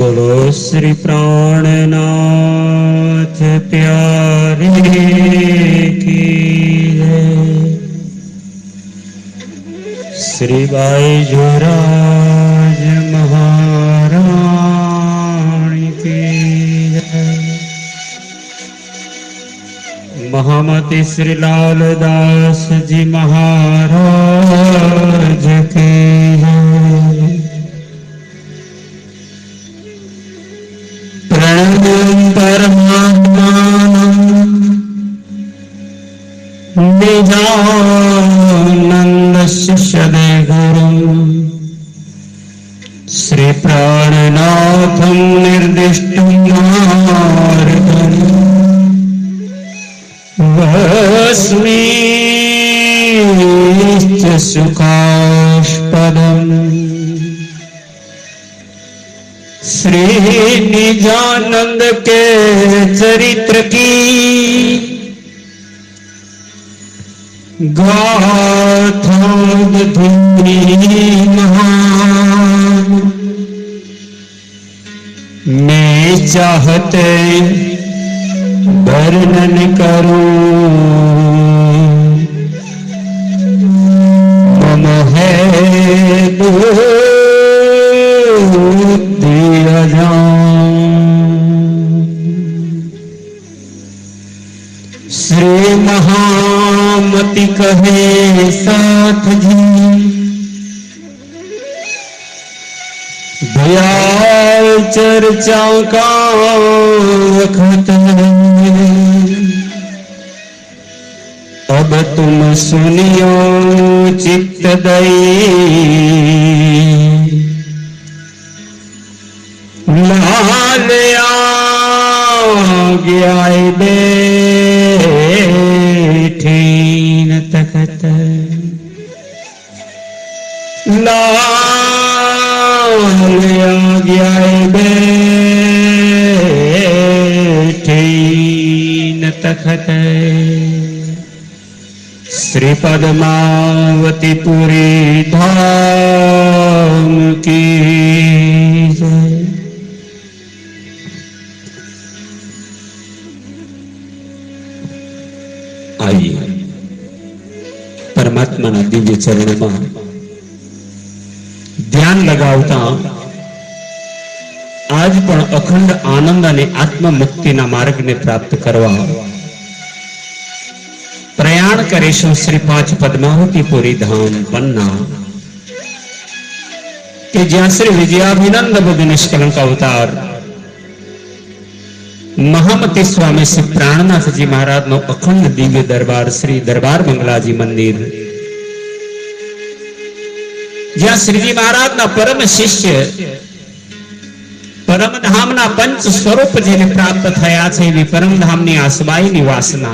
बोलो श्री प्राणनाथ प्यारे की जय। श्री बाईजोराज महारानी की जय। महामती श्री लालदास जी महाराज की जय। निजानंद शिष्य गुरु श्री प्राणनाथं निर्दिष्टं मार्गं वस्मिश्च सुखास्पदम्। श्री निजानंद के चरित्र की गाथा महान मैं चाहते वर्णन करूं मम है श्री महामती कहे साथ जी दयाल चर्चा का वक्त अब तुम सुनियो चित्त दई लाल गया बैठी न तखत लाल गया बैठी न तखत। श्री पद्मावती पुरी धाम की जय। आइए परमात्मा दिव्य चरण में ध्यान लगावता आज पण अखंड आनंद અને આત્મ મુક્તિના માર્ગને પ્રાપ્ત કરવા પ્રયાણ કરીશું શ્રી 5 પદ્માવતીપુરી ધામ પન્ના કે જ્યાં શ્રી વિજયાભિનંદ બુદ્ધ નિષ્કલંક અવતાર महामती स्वामी श्री प्राणनाथ जी महाराज नो अखंड दिव्य दरबार श्री दरबार मंगलाजी मंदिर ज्યાં श्रीजी महाराज ना परम शिष्य परम धाम ना पंच स्वरूप जेने प्राप्त थया छे एवी परम धाम नी आसबाई नी वासना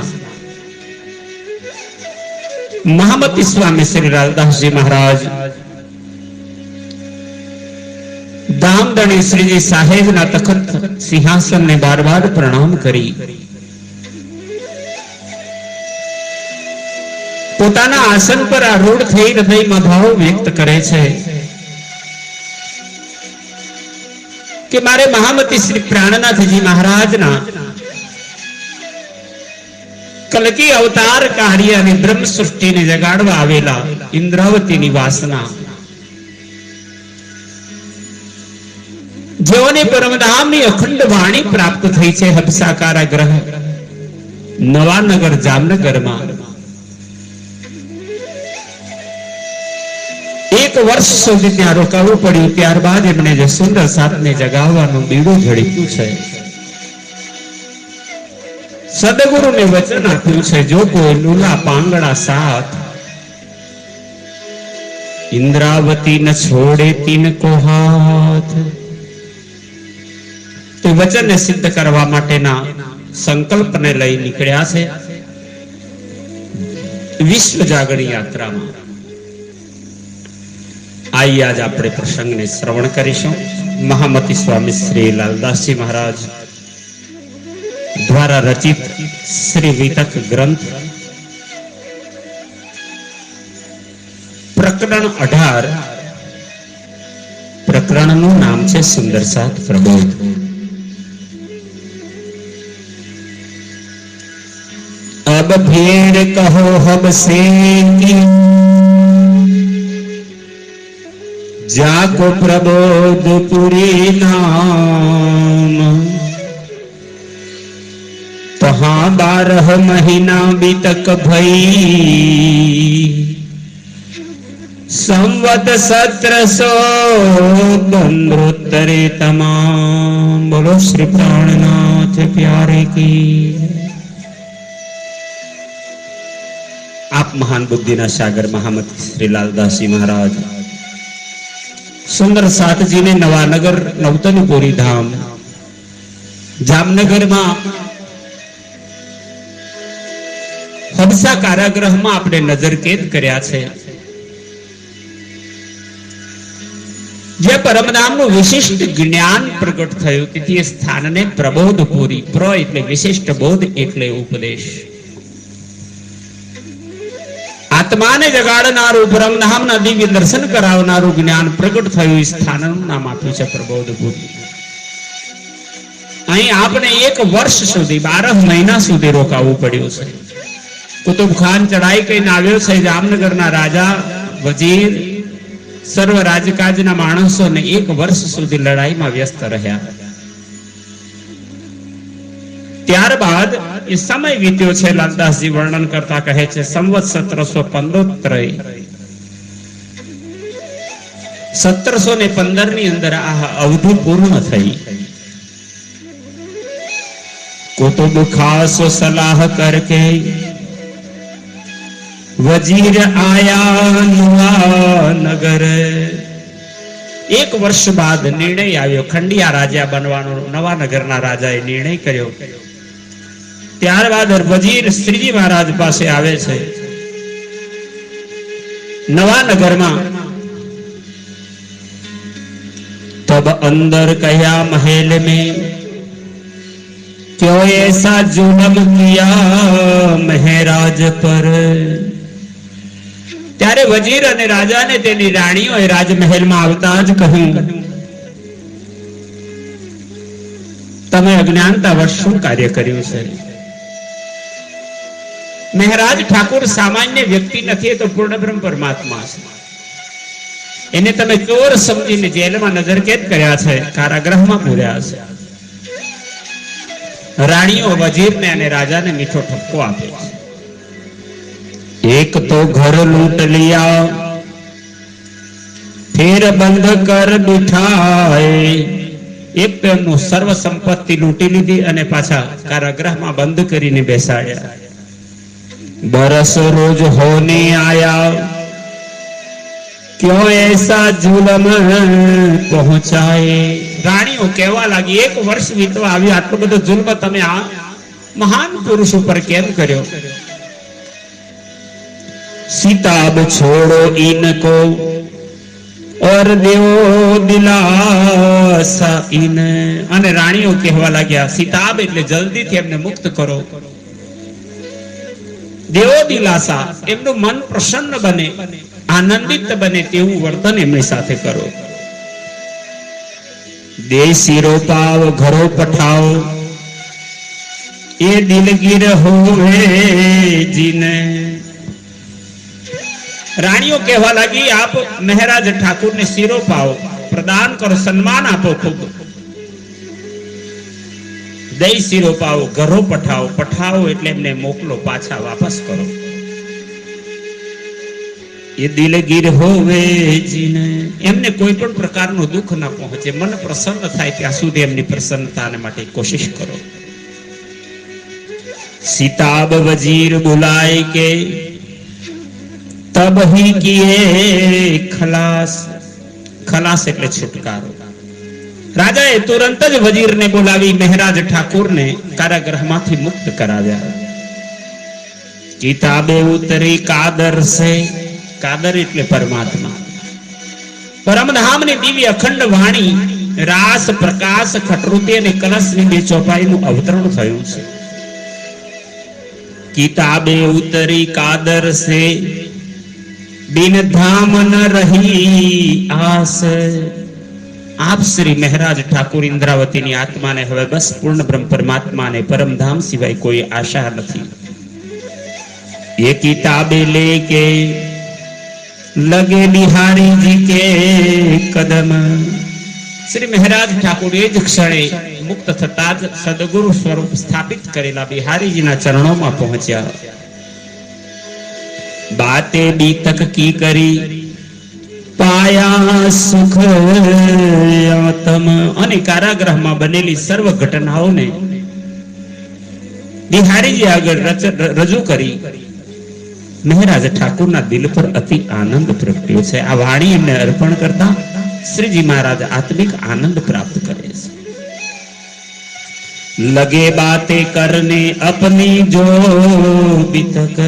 महामती स्वामी श्री लालदास जी महाराज दामदणी श्रीजी साहेब ना तखत सिंहासन ने बार बार प्रणाम करी पोताना आसन पर आरूढ़ थई हृदय में भाव व्यक्त करे छे कि मारे महामती श्री प्राणनाथ जी महाराज ना कलकी अवतार कार्य अने ब्रह्म सृष्टि ने जगाड़वा आवेला इंद्रावती नी वासना जेओने परमधाम नी अखंड वाणी प्राप्त थई छे हबसाकारा ग्रह नवानगर जामनगर में एक वर्ष सुधी त्यां रोकावू पड्युं। त्यारबाद एमणे जे सुंदर साथने जगाववानुं बीडुं झड़प्युं छे। सदगुरु ने वचन आप्युं छे जो कोई लूला पांगड़ा साथ इंद्रावती न छोड़े तिनको हाथ। तो वचन ने सिद्ध करवा माटेना संकल्प ने लई निकळ्या छे विश्व जागरण यात्रा में। आइए आज आपणे प्रसंग ने श्रवण करीशुं। महामती स्वामी श्री लालदास जी महाराज द्वारा रचित श्री वितक ग्रंथ प्रकरण 18 પ્રકરણનું નામ છે સુંદર સાત પ્રબોધ. अब भीड़ कहो हब से जाको प्रबोधपुरी नाम, तहाँ 12 महीना बीतक भई, संवत 1715 तमाम. बोलो श्री प्राणनाथ प्यारे की. आप महान बुद्धिना सागर महामत श्री लालदास जी महाराज सुंदर सात जी ने नवानगर नवतनपुरी धाम जामनगर में हबसा कारागृह में आपने नजर कैद कर्या छे. जे परमधाम नु विशिष्ट ज्ञान प्रकट थयुं तेथी स्थान ने प्रबोधपुरी. प्र एटले विशिष्ट, बोध एटले उपदेश. आत्मा ने जगाड़नारू परमधाम ना दिव्य दर्शन करावनारू ज्ञान प्रकट थयुं स्थानનું નામ આપ્યું છે પ્રબોધપુરી. અહીં આપણે 1 વર્ષ સુધી 12 મહિના સુધી રોકાવું પડ્યું છે. કુતુબ ખાન ચડાઈ કરીને આવ્યો છે. જામનગરના રાજા, વજીર, સર્વ રાજકાજના માણસોને 1 વર્ષ સુધી લડાઈમાં વ્યસ્ત રહ્યા. ત્યારબાદ એ સમય વીત્યો છે. લાલદાસજી વર્ણન કરતા કહે છે સંવત 1715. 1715 ની અંદર આ અવધિ પૂર્ણ થઈ. કુતુબ ખાસ સલાહ કરકે વજીર આયા નગર. 1 વર્ષ બાદ નિર્ણય આવ્યો. ખંડિયા રાજા બનવાનો નવાનગરના રાજાએ નિર્ણય કર્યો. ત્યારબાદ વજીર શ્રીજી મહારાજ પાસે આવે છે. નવાનગરમાં तब अंदर कया महल में क्यों ऐसा जुलम किया महाराज पर. ત્યારે વજીર અને રાજાને તેની રાણીઓએ રાજમહેલમાં આવતા જ કહ્યું, તમે અજ્ઞાનતાવશ શું કાર્ય કર્યું છે? મહારાજ ઠાકુર સામાન્ય વ્યક્તિ નથી, તો પૂર્ણ બ્રહ્મ પરમાત્મા છે. એને તમે ચોર સમજીને જેલમાં નજર કેદ કર્યા છે, કારાગૃહમાં પૂર્યા છે. રાણીઓ વજીરને અને રાજાને મીઠો ઠપકો આપે છે. एक तो घर लूट लिया फिर बंद कर बिठाए. एक तो एमનું સર્વ સંપત્તિ લૂંટી લીધી અને પાછા કારાગૃહમાં બંધ કરીને બેસાડ્યા. बरस रोज होने आया क्यों ऐसा जुलम पहुंचाए. રાણીઓ કહેવા લાગી, 1 વર્ષ વીતવા આવ્યું, આટલો બધો જુલ્મ તમે આ મહાન પુરુષ ઉપર કેમ કર્યો? सीता अब छोड़ो इनको और देवो दिलासा इन. અને રાણીઓ કહેવા લાગ્યા, સીતાબ એટલે જલ્દીથી એમને મુક્ત કરો. દેવો દિલાસા, એમનું મન પ્રસન્ન બને, આનંદિત બને તેવું વર્તન એમની સાથે કરો. દેશી રોપાવ ઘરો પઠાઓ એ દિલગીર હોવે જીને. રાણીઓ કહેવા લાગી, આપ મહારાજ ઠાકુરને શીરો પાઓ, પ્રદાન કરો, સન્માન આપો, ખૂબ દઈ શીરો પાઓ, ઘરો પઠાવો. પઠાવો એટલે એમને મોકલો, પાછા વાપસ કરો. એ દિલગીર હોવે જીને, એમને કોઈ પણ પ્રકારનું દુઃખ ના પહોંચે, મન પ્રસન્ન થાય ત્યાં સુધી એમની પ્રસન્નતાને માટે કોશિશ કરો. सीताब वजीर बुलाए के तब ही किए खलास. खलास એટલે છુટકારો. રાજાએ તુરંત જ વજીરને બોલાવી મહારાજ ઠાકુરને કારાગૃહમાંથી મુક્ત કરાવ્યા. કિતાબે ઉતરી કાદર સે. કાદર એટલે પરમાત્મા. પરમધામની દિવ્ય અખંડ વાણી, રાસ, પ્રકાશ, ખટૃતિ અને કલશની 2 ચોપાઈનું અવતરણ થયું છે. किताबे उतरी कादर से बिन धाम न रही आस. આપ શ્રી મહારાજ ઠાકુર ઇન્દ્રાવતીની આત્માને હવે બસ પૂર્ણ બ્રહ્મ પરમાત્માને પરમધામ સિવાય કોઈ આશા નથી. ये किताबें लेके लगे बिहारी जी के कदम. श्री महाराज ठाकुर એ જ ક્ષણે મુક્ત થતા જ સદગુરુ સ્વરૂપ સ્થાપિત કરેલા બિહારીજીના ચરણોમાં પહોંચ્યા. બાતે બી તક કી કરી પાયા સુખ આતમ. અને કારાગૃહમાં બનેલી સર્વ ઘટનાઓને બિહારીજી આગળ રજૂ કરી. મહારાજ ઠાકુરના દિલ પર અતિ આનંદ પ્રગટ્યો છે. આ વાણી એમને અર્પણ કરતા શ્રીજી મહારાજ આત્મિક આનંદ પ્રાપ્ત કરે છે. લગે બાતે કરને અપની જો બીતક.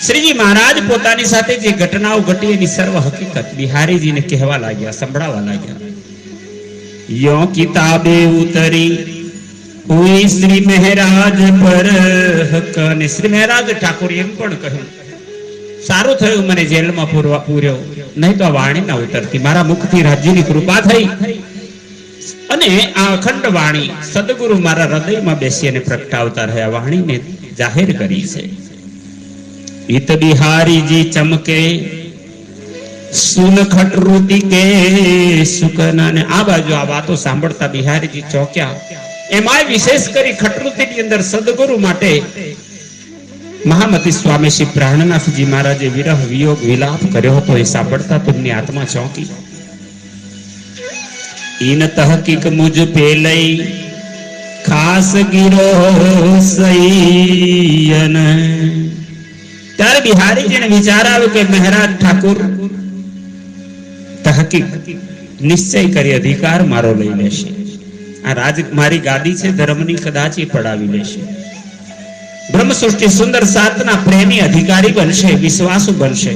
શ્રીજી મહારાજ પોતાની સાથે જે ઘટનાઓ ઘટી એની સર્વ હકીકત બિહારીજીને કહેવા લાગ્યા, સંભળાવવા લાગ્યા. યો કિતાબે ઉતરી हुई श्री महाराज पर हक. ने श्री महाराज ठाकुर एम पण કહ્યું, સારું થયું મને જેલમાં પૂર્યો, નહીં તો આ વાણી ના ઉતરતી. મારા મુખથી રાજ્યની કૃપા થઈ અને આ અખંડ વાણી સદગુરુ મારા હૃદયમાં બેસી અને પ્રગટાવતા રહ્યા વાણીને જાહેર કરી છે. इत बिहारीजी चमके सुन खटरूती के सुकना. ने આ બાજુ આ વાતો સાંભળતા બિહારીજી ચોક્યા. એમાં વિશેષ કરી ખટરૂતીની અંદર સદગુરુ માટે મહામતી સ્વામી શ્રી પ્રાણનાથજી મહારાજે વિરહ વિયોગ વિલાપ કર્યો હતો. એ સાંભળતા તેમની આત્મા ચોંકી. ઈન તહકીક મુજ પે લઈ ખાસ ગીરો સૈયન. ત્યારે બિહારીજીને વિચાર આવ્યો કે મહારાજ ઠાકુર તહકીક નિશ્ચય કરી અધિકાર મારો લઈ લેશે. આ રાજ મારી ગાદી છે ધર્મની, કદાચ એ પડાવી લેશે. બ્રહ્મ સૃષ્ટિ સુંદર સાતના પ્રેમી અધિકારી બનશે, વિશ્વાસુ બનશે.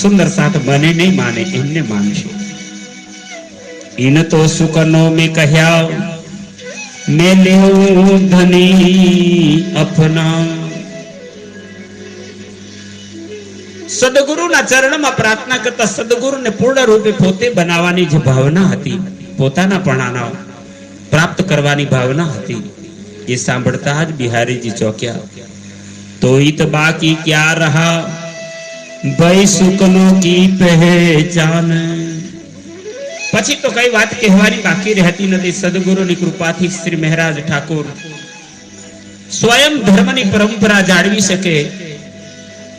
સુંદર સાત મને નહીં માને, એમને માનશે. ઇન તો સુકનો મેં કહ્યા મેં લેવું ધની અપના. સદગુરુના ચરણમાં પ્રાર્થના કરતા સદગુરુને પૂર્ણ રૂપે પોતે બનાવવાની જે ભાવના હતી, પોતાના પણાના પ્રાપ્ત કરવાની ભાવના હતી, એ સાંભળતા જ બિહારીજી ચોક્યા. તો ઈત બાકી ક્યા રહા ભાઈ સુકનો કી પહેચાન. પછી તો કઈ વાત કહેવાની બાકી રહેતી નથી. સદગુરુની કૃપાથી શ્રી મહારાજ ઠાકુર સ્વયં ધર્મની પરંપરા જાળવી શકે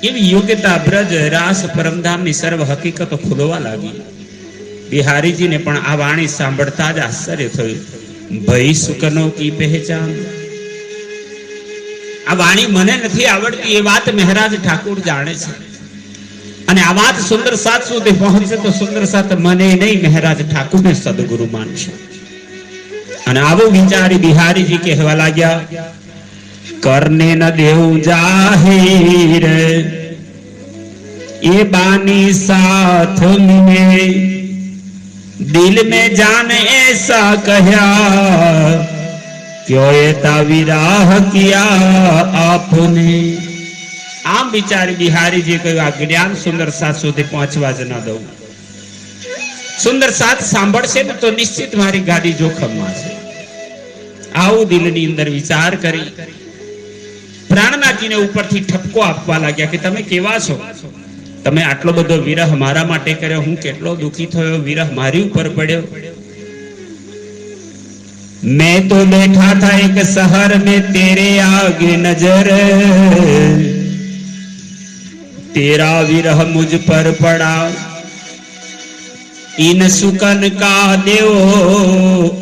એવી યોગ્યતા બ્રજ રાસ પરમધામની સર્વ હકીકતો ખુલવા લાગી. બિહારીજીને પણ આ વાણી સાંભળતા જ આશ્ચર્ય થયું. ભઈ સુકનો કી પહેચાન. આ વાણી મને નથી આવડતી એ વાત મહારાજ ઠાકુર જાણે છે. અને આ વાત સુંદર સાત સુધી પહોંચે તો સુંદર સાત મને નહીં મહારાજ ઠાકુરને સદગુરુ માનશે. અને આવું વિચારી બિહારીજી કહેવા લાગ્યા, કરને ન દેવું જાહેર ये बानी साथ में दिल में जान ऐसा कहा क्यों ये ताविराह किया आपने. આम વિચારી બિહારીજી કહ્યું, આ જ્ઞાન સુંદર સાત સુધી પહોંચવા જ ન દઉં. સુંદર સાત સાંભળશે ને તો નિશ્ચિત મારી ગાડી જોખમમાં છે. આવું દિલની અંદર વિચાર કરી પ્રાણનાથજીને ઉપરથી ઠપકો આપવા લાગ્યા કે તમે કેવા છો? તમે આટલો બધો વિરહ મારા માટે કર્યો, હું કેટલો દુખી થયો, વિરહ મારી ઉપર પડ્યો. मैं तो बैठा था एक शहर में तेरे आगे नजर तेरा विरह मुझ पर पड़ा इन सुकन का देवो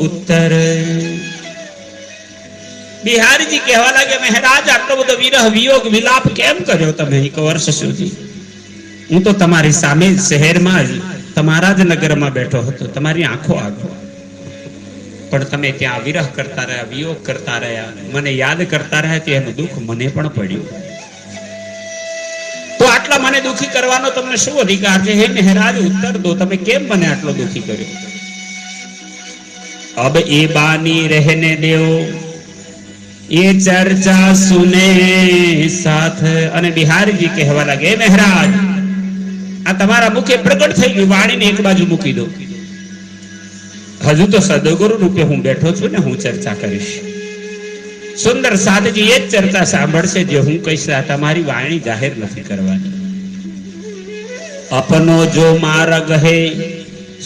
उत्तर. બિહારીજી કહેવા લાગે, મહારાજ આટલો બધો વિરહ વિયોગ વિલાપ કેમ કર્યો તમે એક વર્ષ સુધી? હું તો તમારી સામે શહેરમાં જ તમારા જ નગરમાં બેઠો હતો, તમારી આંખો આગળ, પણ તમે ત્યાં વિરહ કરતા રહ્યા, વિયોગ કરતા રહ્યા, મને યાદ કરતા રહ્યા, તેનું દુઃખ મને પણ પડ્યું. તો આટલા મને દુઃખી કરવાનો તમને શું અધિકાર છે? હે મહારાજ ઉત્તર દો, તમે કેમ મને આટલો દુઃખી કર્યો? અબ એ બાની રહેને દેવો ये चर्चा सुने साथ. અને બિહારીજી કહેવા લાગે, મહારાજ આ તમારા મુખે પ્રગટ થઈ ગયું, વાણીને એક બાજુ મૂકી દો. હજુ તો સદગુરુ રૂપે હું બેઠો છું ને, હું ચર્ચા કરીશ. સુંદર સાધજી એ જ ચર્ચા સાંભળશે જે હું કહીશ. તમારી વાણી જાહેર નથી કરવાની. અપનો જો માર્ગ હે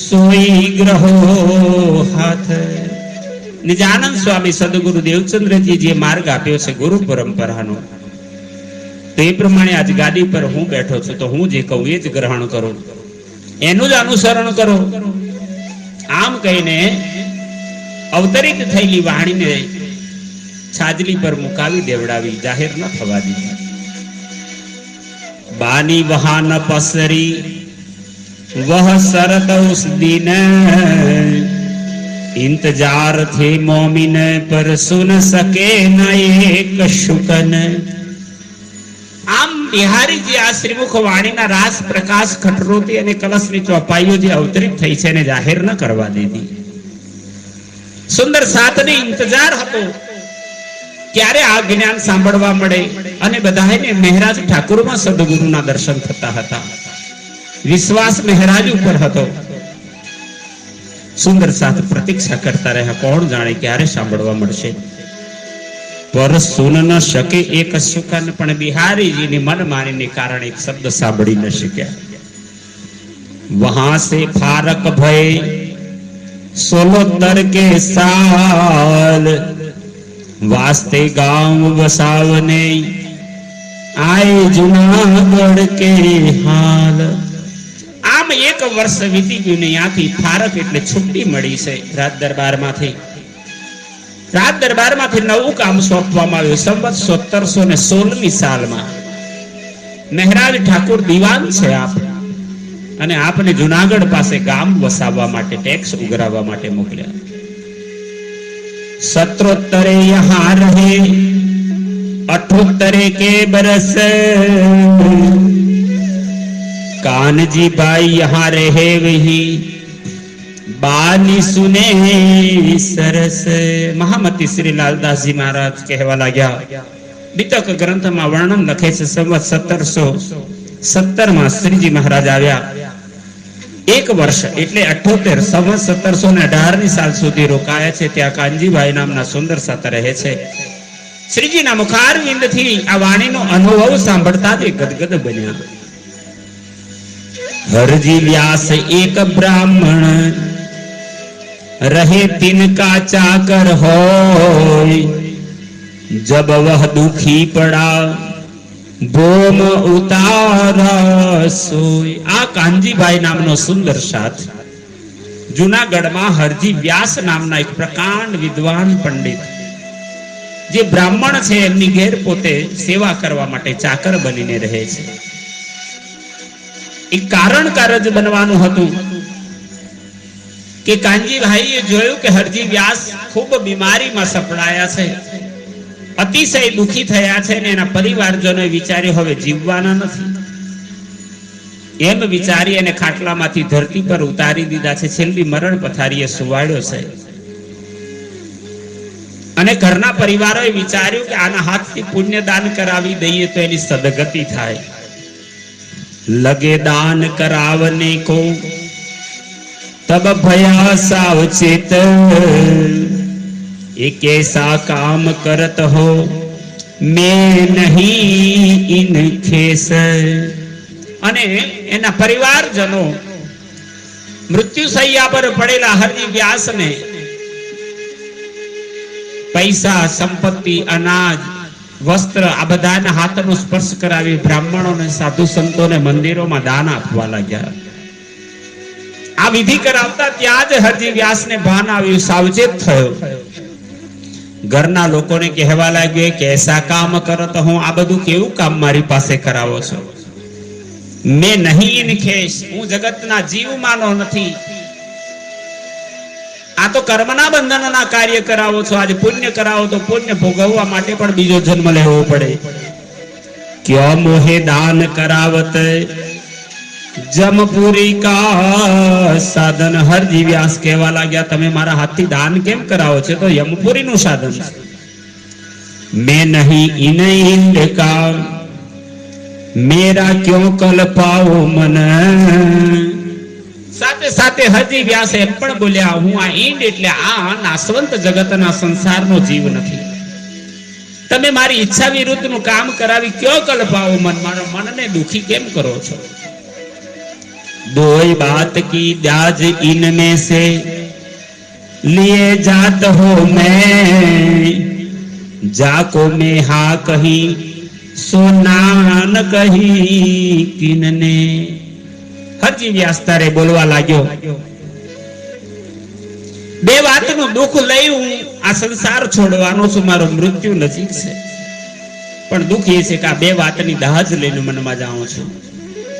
સોઈ ગ્રહો હાથ. નિજાનંદ સ્વામી સદગુરુ દેવચંદ્રજી જે માર્ગ આપ્યો છે ગુરુ પરંપરાનો, તો એ પ્રમાણે આજ ગાદી પર હું બેઠો છું, તો હું જે કહું એ જ ગ્રહણ કરો, એનું જ અનુસરણ કરો. આમ કહીને અવતરિત થયેલી વાણીને છાજલી પર મુકાવી દેવડાવી, જાહેર ન થવા દીધી. બાની વહા ન પસરી વહ સરત ઉસ દિન, इंतजार थे मोमिन पर सुन सके न एक शुकन. આમ બિહારીજી આ શ્રીમુખ વાણીના રાસ પ્રકાશ ખટરોતી અને કલશની ચોપાઈઓ જે અવતરિત થઈ છે એને જાહેર ન કરવા દીધી. સુંદર સાતને ઇંતજાર હતો ક્યારે આ જ્ઞાન સાંભળવા મળે, અને બધાને મહેરાજ ઠાકુરમાં સદગુરુના દર્શન થતા હતા. વિશ્વાસ મહેરાજ ઉપર હતો. સુંદર સાથ પ્રતીક્ષા કરતા રહ્યા, કોણ જાણે ક્યારે સાંભળવા મળશે. પર સુન ન શકે એક સુકન, પણ બિહારીજીની મનમાનીને કારણે એક શબ્દ સાંભળી ન શક્યા. વહાં સે ફારક ભય 16 કે સાલ, વાસ્તે ગાંવ વસાવને આય જુનાગઢ કે હાલ. આમ એક વર્ષ વીતી ગયું ને ત્યાંથી ફારક એટલે છુટ્ટી મળી છે રાજ દરબારમાંથી. રાજ દરબારમાંથી નવું કામ સોંપવામાં આવ્યું. સંવત 1716ની સાલમાં મહેરાજ ઠાકુર દિવાન છે આપ, અને આપને જુનાગઢ પાસે ગામ વસાવવા માટે, ટેક્સ ઉઘરાવવા માટે મોકલ્યા. 17 યહાં રહે 78 के बरस, कानजी भाई यहाँ रहे वही बानी सुने सरस. મહામતી શ્રી લાલદાસજી મહારાજ કહેવા લાગ્યા, દીતક ગ્રંથમાં વર્ણન લખે છે સંવત 1717 શ્રીજી મહારાજ આવ્યા. એક વર્ષ એટલે 78 સંવત 1718 ની સાલ સુધી રોકાયા છે. ત્યાં કાનજીભાઈ નામના સુંદર સાત રહે છે. શ્રીજીના મુખારવિંદથી આ વાણીનો અનુભવ સાંભળતા તે ગદગદ બન્યા. हरजी व्यास एक ब्राह्मण रहे तिनका चाकर होय, जब वह दुखी पड़ा बोम उतारा सोय. આ કાનજીભાઈ નામનો સુંદર સાથ જૂનાગઢમાં હરજી વ્યાસ નામના એક પ્રકાંડ વિદ્વાન પંડિત જે બ્રાહ્મણ છે એમની ઘેર પોતે સેવા કરવા માટે ચાકર બનીને રહે છે. એક કારણ કારજ બનવાનું હતું કે કાનજીભાઈએ જોયું કે હરજી વ્યાસ ખૂબ બીમારીમાં સપડાયા છે, અતિશય દુખી થયા છે, અને એના પરિવારજનોએ વિચાર્યું હવે જીવવાના નથી. એમ વિચારી અને ખાટલામાંથી ધરતી પર ઉતારી દીધા છે. છેલ્લી મરણ પથારીએ સુવાડ્યો છે. અને ઘરના પરિવારોએ વિચાર્યું કે આના હાથથી પુણ્ય દાન કરાવી દઈએ તો એની સદગતિ થાય. लगे दान करावने को तब भया सावचेत, एक ऐसा काम करत हो मैं नहीं इन खेस. અને એના પરિવારજનો મૃત્યુશૈયા પર પડેલા હરજી વ્યાસને પૈસા, સંપત્તિ, અનાજ, વસ્ત્ર આ બધાના હાથનો સ્પર્શ કરાવી બ્રાહ્મણોને, સાધુ સંતોને મંદિરોમાં દાન આપવા લાગ્યા. આ વિધિ કરાવતા ત્યાં જ હરજી વ્યાસને ભાન આવ્યું, સાવચેત થયો. ઘરના લોકોને કહેવા લાગ્યો કે એસા કામ કરો તો હું આ બધું કેવું કામ મારી પાસે કરાવો છો? મેં નહીં નિખેશ, હું જગતના જીવમાનો નથી. આ તો કર્મના બંધનના કાર્ય કરાવો છો. આજે પુણ્ય કરાવો તો પુણ્ય ભોગવવા માટે પણ બીજો જન્મ લેવો પડે. ક્યો મોહે દાન કરાવત જમપુરી કા સાધન. હરજી વ્યાસ કહેવા લાગ્યા તમે મારા હાથથી દાન કેમ કરાવો છો? તો યમપુરીનું સાધન છે. મેં નહીં ઇન ઇન્દ કા मेरा क्यों कल पाओ मन। સાથે સાથે હરજી વ્યાસ એમ પણ બોલ્યા, હું આ ઈંડ એટલે આ નાશવંત જગતના સંસારનો જીવ નથી. તમે મારી ઈચ્છા વિરુદ્ધનું કામ કરાવી ક્યો કલ્પાવો મન, મારો મનને દુખી કેમ કરો છો? દોઈ બાત કી દાજ ઇનમે સે लिए जात हो मैं, जाको में हा कही सो ना न कही किनने. હરજી વ્યાસ તારે બોલવા લાગ્યો, બે વાતનું દુઃખ લઈ હું આ સંસાર છોડવાનો છું, મારો મૃત્યુ નજીક છે. પણ દુઃખ એ છે કે આ બે વાતની દાજ લઈને મનમાં જાઉં છું.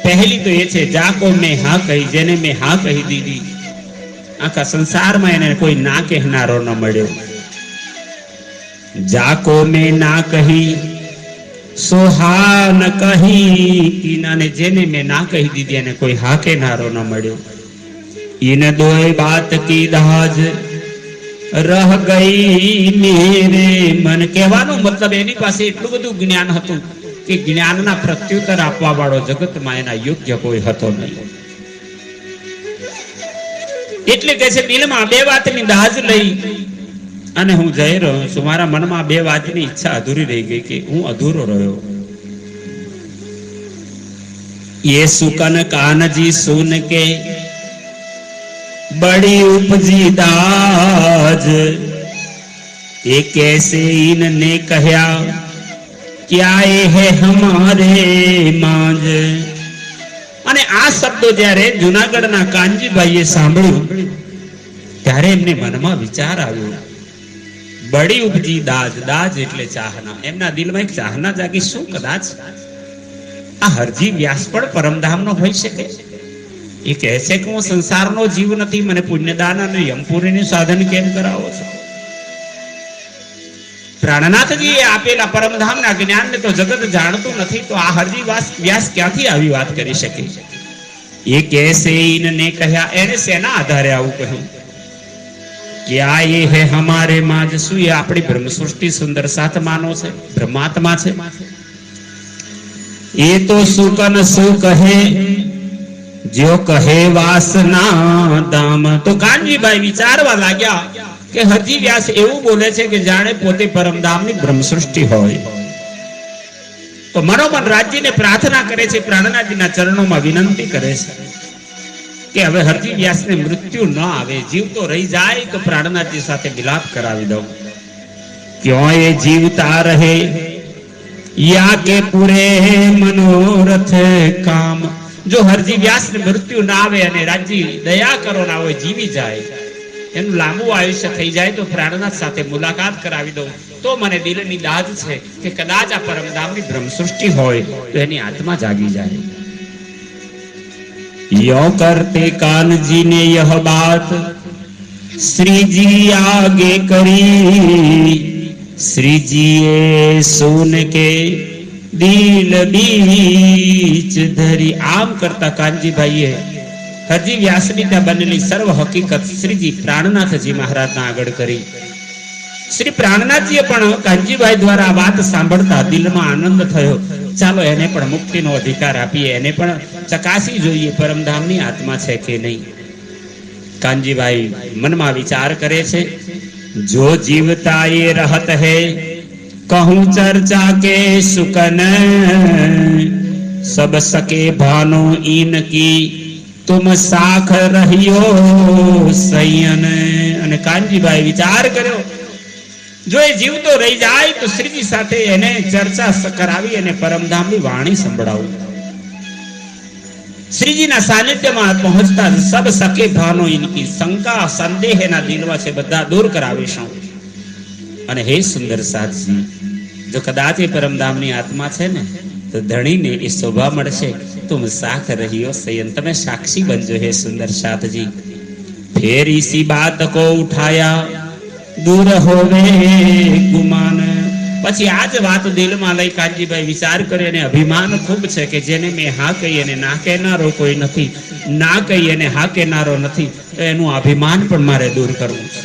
પહેલી તો એ છે, જાકો મેં હા કહી, જેને મેં હા કહી દીધી આખા સંસારમાં એને કોઈ ના કહેનારો ન મળ્યો. જાકો મેં ના કહી સો હા ન કહી कीना, જેને મેં ના કહી દીધી એને કોઈ હા કહેનારો ન મળ્યો. इन दोय बात की दाज रह गई मेरे मन. કહેવાનો મતલબ એની પાસે એટલું બધું જ્ઞાન હતું કે જ્ઞાનના પ્રત્યુત્તર આપવા વાળો જગતમાં એના યોગ્ય કોઈ હતો નહીં. એટલે કે છે, દિલમાં બે વાતની દાજ લઈ અને હું જઈ રહ્યો છું. મારા મનમાં બે વાતની ઈચ્છા અધૂરી રહી ગઈ કે હું અધૂરો રહ્યો. ये सुकन कानजी सुन के बड़ी उपजी दाज, ये कैसे इनने कहया क्या ये है हमारे मांज. અને આ શબ્દો જ્યારે જુનાગઢના કાનજીભાઈએ સાંભળ્યું ત્યારે એમને મનમાં વિચાર આવ્યો, બડી ઉપજી દાજ. દાજ એટલે ચાહના. એમના દિલમાં એક ચાહના જાગી, શું કદાચ આ હરજી વ્યાસ પણ પરમધામનો હોઈ શકે? એ કહે છે કે હું સંસારનો જીવ નથી, મને પુણ્યદાન અને યમપુરીનું સાધન કેમ કરાવો છો? પ્રાણનાથજી એ આપેલા પરમધામના જ્ઞાનને તો જગત જાણતું નથી, તો આ હરજી વ્યાસ ક્યાંથી આવી વાત કરી શકે? એ કેસે ઇનને કહ્યા, એને શેના આધારે આવું કહ્યું? ક્યા એ હે હમારે માજ, શું એ આપણી બ્રહ્મ સૃષ્ટિ સુંદર સાતમાનો છે, બ્રહ્માત્મા છે? એ તો સુકન સુ કહે જો કહે વાસના દામ. તો કાનજીભાઈ વિચારવા લાગ્યા કે હરજી વ્યાસ એવું બોલે છે કે જાણે પોતે પરમધામની બ્રહ્મ સૃષ્ટિ હોય. તો મનોમન રાજ્યને પ્રાર્થના કરે છે, પ્રાણનાથજીના ચરણોમાં વિનંતી કરે છે કે હવે હરજી વ્યાસને મૃત્યુ ન આવે, જીવતો રહી જાય તો પ્રાણનાથજી સાથે વિલાપ કરાવી દઉં. ક્યાં એ જીવતા રહે યા કે પૂરે મનોરથ કામ. જો હરજી વ્યાસને મૃત્યુ ના આવે અને રાજ્ય દયા કરો ના હોય, જીવી જાય, એનું લાંબુ આયુષ્ય થઈ જાય તો પ્રાણનાથ સાથે મુલાકાત કરાવી દઉં, તો મને દિલની દાદ છે કે કદાચ આ પરમધામની બ્રહ્મ સૃષ્ટિ હોય તો એની આત્મા જાગી જાય. યો કરતે કાનજી ને યહ બાત શ્રીજી આગે કરી, શ્રીજીએ સુન કે દિલ બીચ ધરી. આમ કરતા કાનજીભાઈએ હરજી વ્યાસની ત્યાં બનેલી સર્વ હકીકત શ્રીજી પ્રાણનાથજી મહારાજના આગળ કરી. શ્રી પ્રાણનાથજીએ પણ કાનજીભાઈ દ્વારા વાત સાંભળતા દિલમાં આનંદ થયો. ચાલો એને પણ મુક્તિનો અધિકાર આપીએ, એને પણ ચકાસી જોઈએ પરમધામની આત્મા છે કે નહીં. કાનજીભાઈ મનમાં વિચાર કરે છે, જો જીવતા એ રહત હૈ કહું ચર્ચા કે સુકન, સબ સકે ભાનો ઇનકી તુમ સાખ રહ્યો સયન. અને કાનજીભાઈ વિચાર કર્યો, જો એ જીવતો રહી જાય તો શ્રીજી સાથે એને ચર્ચા કરાવી અને પરમધામની વાણી સંભળાવું. શ્રીજીના સાનિધ્યમાં પહોંચતા સબ સકે ભાનો ઇનકી, શંકા સંદેહ એના દિલમાં છે બધા દૂર કરાવીશું. અને હે સુંદર સાથજી, જો કદાચ એ પરમધામની આત્મા છે ને તો ધણીને એ શોભા મળશે, તુમ સાથ રહ્યો સયન, તમે સાક્ષી બનજો હે સુંદર સાથજી. ફેર ઇસી બાત કો ઉઠાયા દૂર હોવે ગુમાન. પછી આ જ વાત દિલમાં લઈ કાનજીભાઈ વિચાર કરે, અને અભિમાન ખૂબ છે કે જેને મેં હા કહી અને ના કહેનારો કોઈ નથી, ના કહી અને હા કહેનારો નથી, તો એનું અભિમાન પણ મારે દૂર કરવું છે.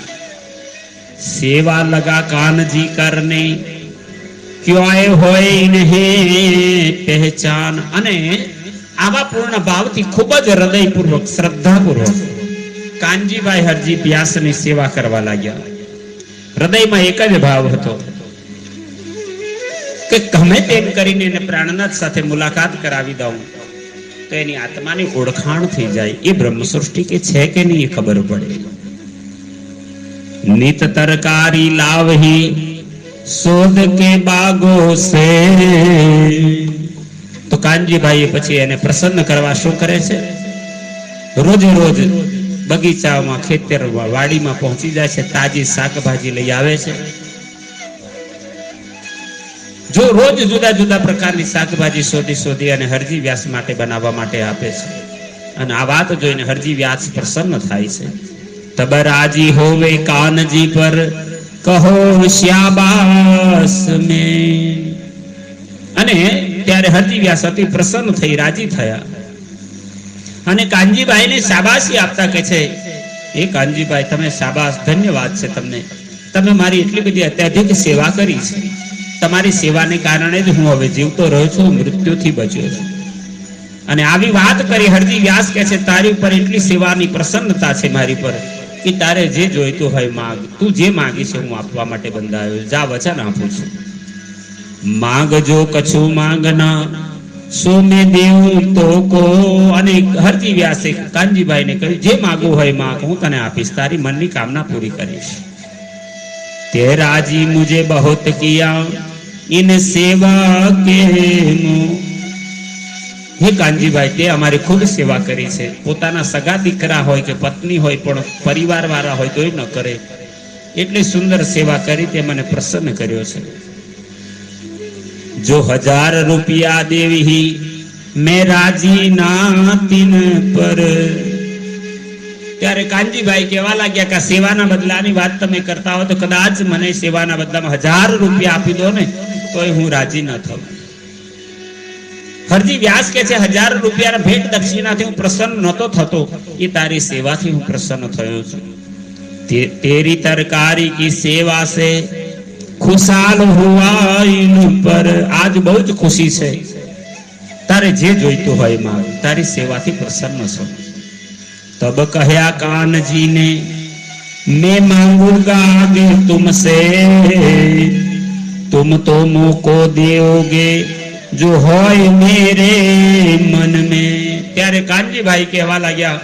સેવા લગા કાનજી કરને ક્યોય હોય નહીં પહેચાન. અને આવા પૂર્ણ ભાવથી ખૂબ જ હૃદયપૂર્વક શ્રદ્ધાપૂર્વક કાનજીભાઈ હરજી વ્યાસની સેવા કરવા લાગ્યા. હૃદયમાં એક જ ભાવ હતો કે ગમે તેમ કરીને એને પ્રાણનાથ સાથે મુલાકાત કરાવી દઉં તો એની આત્માની ઓળખાણ થઈ જાય. એ બ્રહ્મ સૃષ્ટિ કે છે કે નહીં એ ખબર પડે. નિત તરકારી લાવહી શોધ કે બાગો સે. તો કાનજીભાઈ પછી એને પ્રસન્ન કરવા શું કરે છે? રોજે રોજ બગીચામાં, ખેતરમાં, વાડીમાં પહોંચી જાય છે, તાજી શાકભાજી લઈ આવે છે. જો રોજ જુદા જુદા પ્રકારની શાકભાજી શોધી અને હરજી વ્યાસ માટે બનાવવા માટે આપે છે. અને આ વાત જોઈને હરજી વ્યાસ પ્રસન્ન થાય છે. તબ રાજી હોવે કાનજી પર કહો શ્યાબાસ મેં. અને ત્યારે હરજી વ્યાસ અતિ પ્રસન્ન થઈ રાજી થયા અને કાનજીભાઈને શાબાશી આપતા કહે છે, એ કાનજીભાઈ તમે શાબાશ, ધન્યવાદ છે તમને. તમે મારી એટલી બધી અત્યાધિક સેવા કરી છે. તમારી સેવાને કારણે જ હું હવે જીવતો રહ્યો છું, મૃત્યુથી બચ્યો છું. અને આવી વાત કરી હરજી વ્યાસ કહે છે, તારી ઉપર એટલી સેવાની પ્રસન્નતા છે મારી પર કે તારે જે જોઈતું હોય માગ. તું જે માગી છે હું આપવા માટે બંધાયો. જા, વચન આપું છું. માગજો કછું માંગના સો મેં દેવું તો કો. અને હરજી વ્યાસે કાનજીભાઈને કહ્યું, જે માગવું હોય માગ, હું તને આપીશ, તારી મનની કામના પૂરી કરીશ. તે રાજી મુજે બહોત કિયા ઇન સેવા કે. હે કાનજીભાઈ, તે અમારી ખૂબ સેવા કરી છે. પોતાના સગા દીકરા હોય કે પત્ની હોય પણ પરિવાર વાળા હોય તોય ન કરે, એટલી સુંદર સેવા કરી, તે મને પ્રસન્ન કર્યો છે. જો 1000 રૂપિયા દેવી મેં રાજી ના તિન પર. ત્યારે કાનજીભાઈ કહેવા લાગ્યા કે સેવાના બદલાની વાત તમે કરતા હો તો કદાચ મને સેવાના બદલામાં 1000 રૂપિયા આપી દો ને તોય હું રાજી ન થઉં. હરજી વ્યાસ કે છે, 1000 રૂપિયાના ભેટ દક્ષિણાથી હું પ્રસન્ન નહોતો થતો, એ તારી સેવાથી હું પ્રસન્ન થયો છું. તેરી તરકારી કી સેવા સે ખુશાલ હુઆ ઇન પર. આજ બહુ જ ખુશી છે. તારે જે જોઈતું હોય માં, તારી સેવાથી પ્રસન્ન છું. तब कहया कानजी ने मैं मांगूंगा आगे तुमसे, तुम तो मुझको दोगे जो होय मेरे मन में. ત્યારે કાનજીભાઈ કહેવા લાગ્યા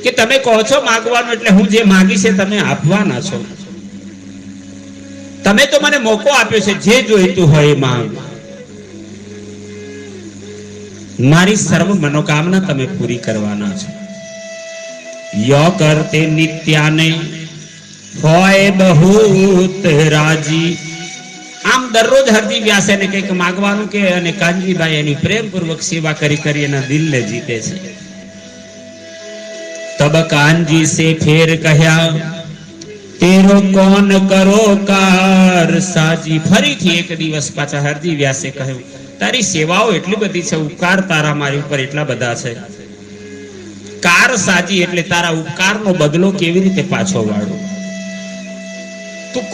કે તમે કહો છો માંગવાનું એટલે હું જે માંગી છે તમે આપવાના છો. તમે તો મને મોકો આપ્યો છે, જે જોઈતું હોય માંગ. મારી સર્વ મનોકામના તમે પૂરી કરવાના છો. યો કરતે નિત્યાને હોય બહુત રાજી. આમ દરરોજ હરજી વ્યાસ એને કંઈક માંગવાનું કે, અને કાનજીભાઈ એની પ્રેમપૂર્વક સેવા કરી એના દિલને જીતે છે. તબ કાનજી સે ફેર કહ્યા તેરો કોન કરો કાર સાજી. ફરીથી એક દિવસ પાછા હરજી વ્યાસે કહ્યું, તારી સેવાઓ એટલી બધી છે, ઉપકાર તારા મારી ઉપર એટલા બધા છે. કાર સાજી એટલે તારા ઉપકારનો બદલો કેવી રીતે પાછો વાળો. તું